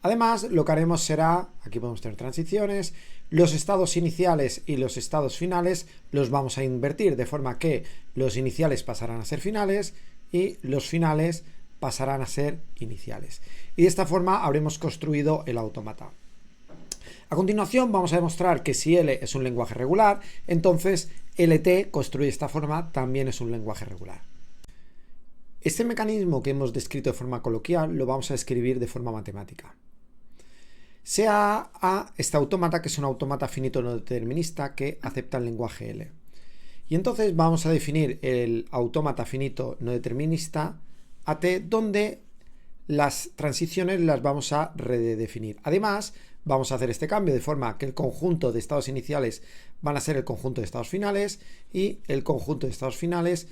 Además, lo que haremos será, aquí podemos tener transiciones, los estados iniciales y los estados finales los vamos a invertir, de forma que los iniciales pasarán a ser finales y los finales pasarán a ser iniciales. Y de esta forma habremos construido el autómata. A continuación vamos a demostrar que si L es un lenguaje regular, entonces LT, construido de esta forma, también es un lenguaje regular. Este mecanismo que hemos descrito de forma coloquial lo vamos a escribir de forma matemática. Sea A este autómata, que es un autómata finito no determinista que acepta el lenguaje L. Y entonces vamos a definir el autómata finito no determinista AT, donde las transiciones las vamos a redefinir. Además, vamos a hacer este cambio de forma que el conjunto de estados iniciales van a ser el conjunto de estados finales y el conjunto de estados finales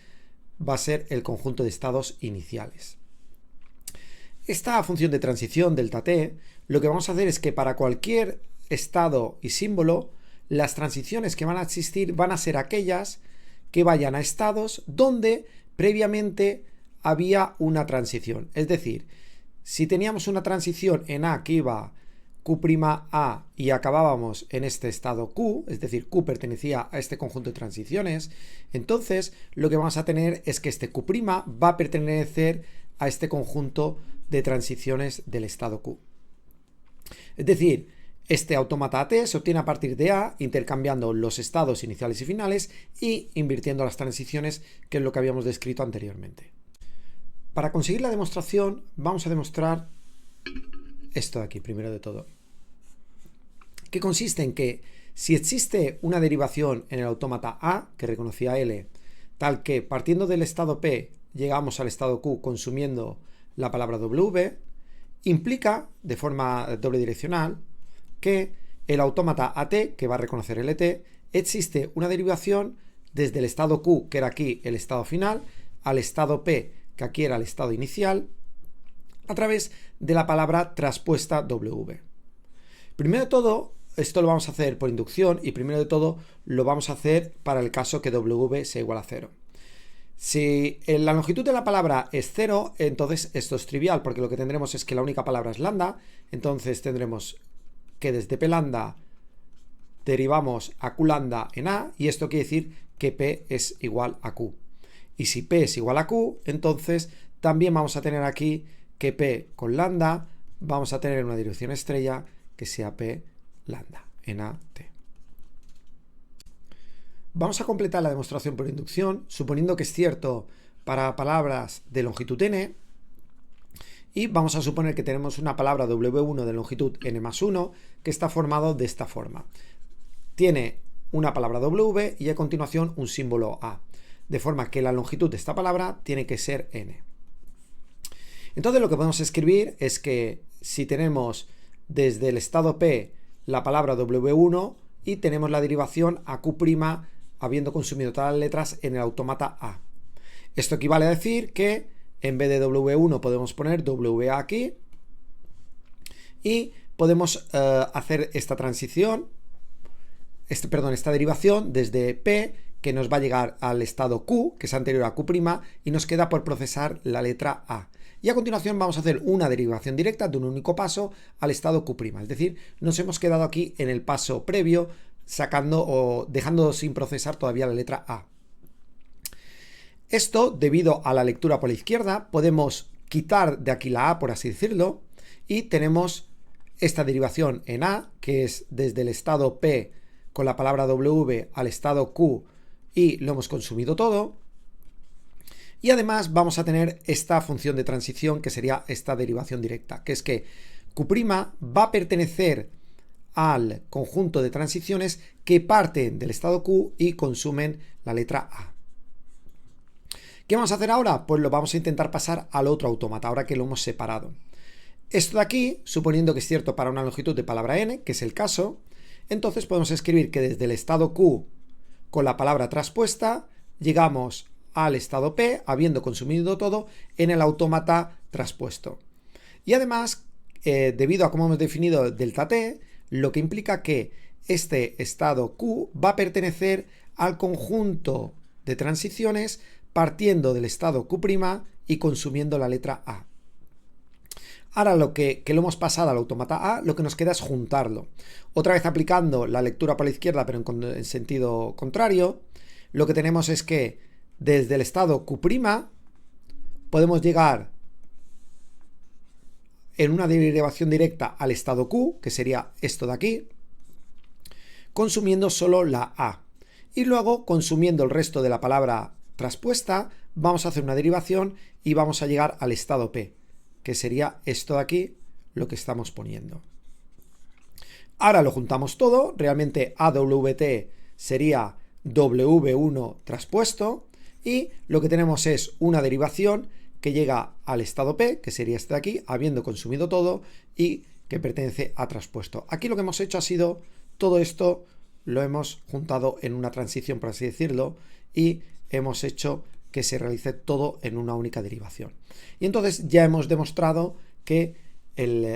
va a ser el conjunto de estados iniciales. Esta función de transición, delta t, lo que vamos a hacer es que para cualquier estado y símbolo, las transiciones que van a existir van a ser aquellas que vayan a estados donde previamente había una transición. Es decir, si teníamos una transición en A que iba Q'(A) y acabábamos en este estado Q, es decir, Q pertenecía a este conjunto de transiciones, entonces lo que vamos a tener es que este Q' va a pertenecer a este conjunto de transiciones del estado Q. Es decir, este autómata AT se obtiene a partir de A, intercambiando los estados iniciales y finales y invirtiendo las transiciones, que es lo que habíamos descrito anteriormente. Para conseguir la demostración, vamos a demostrar esto de aquí, primero de todo, que consiste en que si existe una derivación en el autómata A, que reconocía L, tal que partiendo del estado P llegamos al estado Q consumiendo la palabra W, implica, de forma doble direccional, que el autómata AT, que va a reconocer LT, existe una derivación desde el estado Q, que era aquí el estado final, al estado P, que aquí era el estado inicial, a través de la palabra traspuesta W. Primero de todo, esto lo vamos a hacer por inducción y primero de todo lo vamos a hacer para el caso que W sea igual a 0. Si la longitud de la palabra es 0, entonces esto es trivial, porque lo que tendremos es que la única palabra es lambda, entonces tendremos que desde P lambda derivamos a Q lambda en A, y esto quiere decir que P es igual a Q. Y si P es igual a Q, entonces también vamos a tener aquí que P con lambda vamos a tener una dirección estrella que sea P lambda en AT. Vamos a completar la demostración por inducción, suponiendo que es cierto para palabras de longitud n, y vamos a suponer que tenemos una palabra W1 de longitud n más 1 que está formado de esta forma. Tiene una palabra W y a continuación un símbolo A, de forma que la longitud de esta palabra tiene que ser n. Entonces lo que podemos escribir es que si tenemos desde el estado P la palabra W1 y tenemos la derivación a Q' habiendo consumido todas las letras en el autómata A. Esto equivale a decir que en vez de W1 podemos poner WA aquí y podemos hacer esta transición, esta derivación desde P, que nos va a llegar al estado Q, que es anterior a Q', y nos queda por procesar la letra A. Y a continuación vamos a hacer una derivación directa de un único paso al estado Q'. Es decir, nos hemos quedado aquí en el paso previo, sacando o dejando sin procesar todavía la letra A. Esto, debido a la lectura por la izquierda, podemos quitar de aquí la A, por así decirlo, y tenemos esta derivación en A, que es desde el estado P con la palabra W al estado Q, y lo hemos consumido todo. Y además vamos a tener esta función de transición, que sería esta derivación directa, que es que Q' va a pertenecer al conjunto de transiciones que parten del estado Q y consumen la letra A. ¿Qué vamos a hacer ahora? Pues lo vamos a intentar pasar al otro autómata, ahora que lo hemos separado. Esto de aquí, suponiendo que es cierto para una longitud de palabra n, que es el caso, entonces podemos escribir que desde el estado Q con la palabra traspuesta llegamos al estado P, habiendo consumido todo en el autómata traspuesto. Y además, debido a cómo hemos definido delta t, lo que implica que este estado Q va a pertenecer al conjunto de transiciones partiendo del estado Q' y consumiendo la letra A. Ahora lo que lo hemos pasado al autómata A, lo que nos queda es juntarlo. Otra vez aplicando la lectura por la izquierda, pero en sentido contrario, lo que tenemos es que desde el estado Q' podemos llegar en una derivación directa al estado Q, que sería esto de aquí, consumiendo solo la A. Y luego, consumiendo el resto de la palabra traspuesta, vamos a hacer una derivación y vamos a llegar al estado P, que sería esto de aquí, lo que estamos poniendo. Ahora lo juntamos todo, realmente AWT sería W1 traspuesto, y lo que tenemos es una derivación que llega al estado P, que sería este de aquí, habiendo consumido todo y que pertenece a traspuesto. Aquí lo que hemos hecho ha sido, todo esto lo hemos juntado en una transición, por así decirlo, y hemos hecho que se realice todo en una única derivación. Y entonces ya hemos demostrado que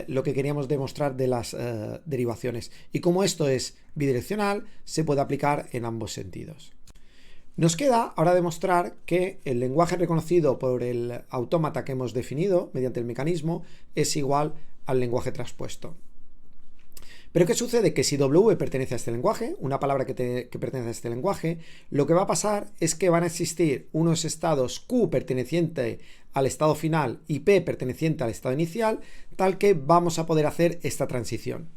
lo que queríamos demostrar de las derivaciones. Y como esto es bidireccional, se puede aplicar en ambos sentidos. Nos queda ahora demostrar que el lenguaje reconocido por el autómata que hemos definido mediante el mecanismo es igual al lenguaje traspuesto. Pero ¿qué sucede? Que si W pertenece a este lenguaje, una palabra que pertenece a este lenguaje, lo que va a pasar es que van a existir unos estados Q perteneciente al estado final y P perteneciente al estado inicial, tal que vamos a poder hacer esta transición.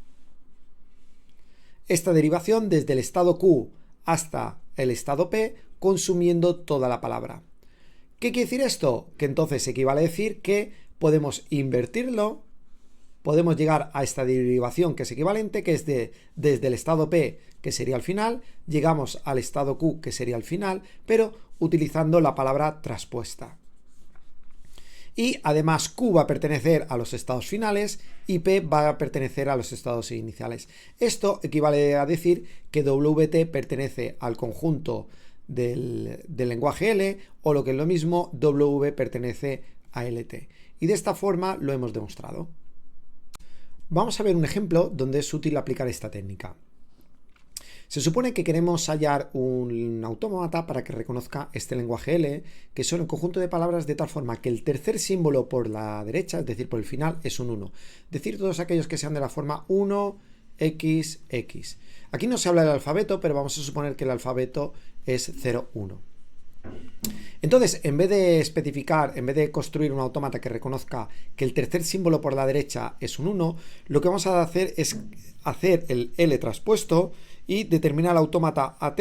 Esta derivación desde el estado Q hasta el estado P, consumiendo toda la palabra. ¿Qué quiere decir esto? Que entonces equivale a decir que podemos invertirlo, podemos llegar a esta derivación que es equivalente, que es desde el estado P, que sería el final, llegamos al estado Q, que sería el final, pero utilizando la palabra traspuesta. Y además Q va a pertenecer a los estados finales y P va a pertenecer a los estados iniciales. Esto equivale a decir que WT pertenece al conjunto del lenguaje L, o lo que es lo mismo, W pertenece a LT. Y de esta forma lo hemos demostrado. Vamos a ver un ejemplo donde es útil aplicar esta técnica. Se supone que queremos hallar un autómata para que reconozca este lenguaje L, que son el conjunto de palabras de tal forma que el tercer símbolo por la derecha, es decir, por el final, es un 1. Es decir, todos aquellos que sean de la forma 1, X, X. Aquí no se habla del alfabeto, pero vamos a suponer que el alfabeto es 0, 1. Entonces, en vez de especificar, en vez de construir un autómata que reconozca que el tercer símbolo por la derecha es un 1, lo que vamos a hacer es hacer el L traspuesto y determinar el autómata AT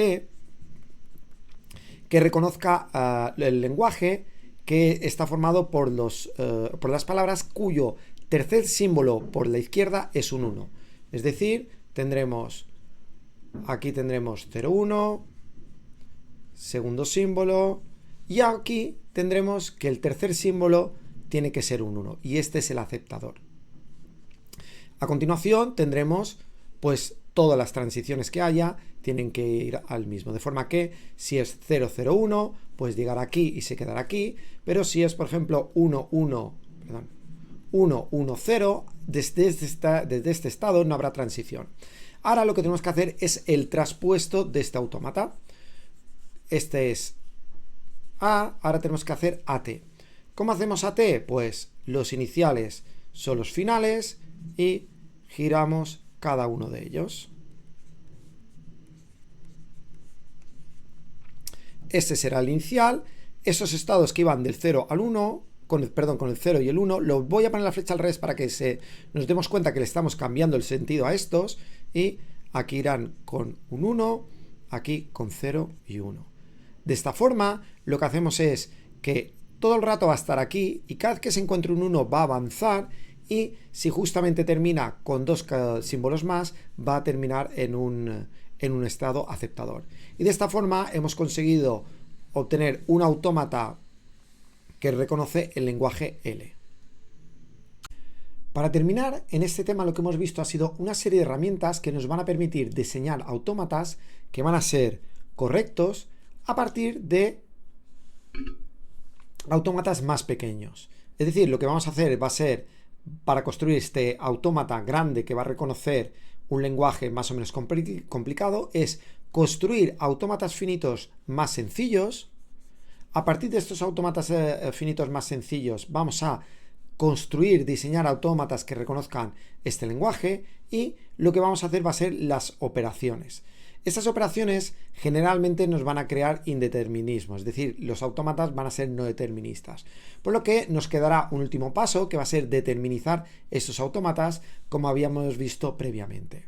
que reconozca el lenguaje que está formado por las palabras cuyo tercer símbolo por la izquierda es un 1. Es decir, aquí tendremos 0, 1, segundo símbolo, y aquí tendremos que el tercer símbolo tiene que ser un 1, y este es el aceptador. A continuación tendremos pues todas las transiciones que haya tienen que ir al mismo, de forma que si es 0, 0, 1, pues llegará aquí y se quedará aquí, pero si es por ejemplo 1, 1, 1, 0, desde este estado no habrá transición. Ahora lo que tenemos que hacer es el traspuesto de este autómata. Este es A, ahora tenemos que hacer AT. ¿Cómo hacemos AT? Pues los iniciales son los finales y giramos cada uno de ellos. Este será el inicial. Esos estados que iban del 0 al 1, con el 0 y el 1, lo voy a poner la flecha al revés para que nos demos cuenta que le estamos cambiando el sentido a estos, y aquí irán con un 1, aquí con 0 y 1. De esta forma, lo que hacemos es que todo el rato va a estar aquí y cada vez que se encuentre un 1 va a avanzar, y si justamente termina con dos símbolos más, va a terminar en un estado aceptador. Y de esta forma hemos conseguido obtener un autómata que reconoce el lenguaje L. Para terminar, en este tema lo que hemos visto ha sido una serie de herramientas que nos van a permitir diseñar autómatas que van a ser correctos a partir de autómatas más pequeños. Es decir, lo que vamos a hacer va a ser, para construir este autómata grande que va a reconocer un lenguaje más o menos complicado, es construir autómatas finitos más sencillos. A partir de estos autómatas finitos más sencillos vamos a diseñar autómatas que reconozcan este lenguaje, y lo que vamos a hacer va a ser las operaciones. Estas operaciones generalmente nos van a crear indeterminismo, es decir, los autómatas van a ser no deterministas. Por lo que nos quedará un último paso, que va a ser determinizar estos autómatas, como habíamos visto previamente.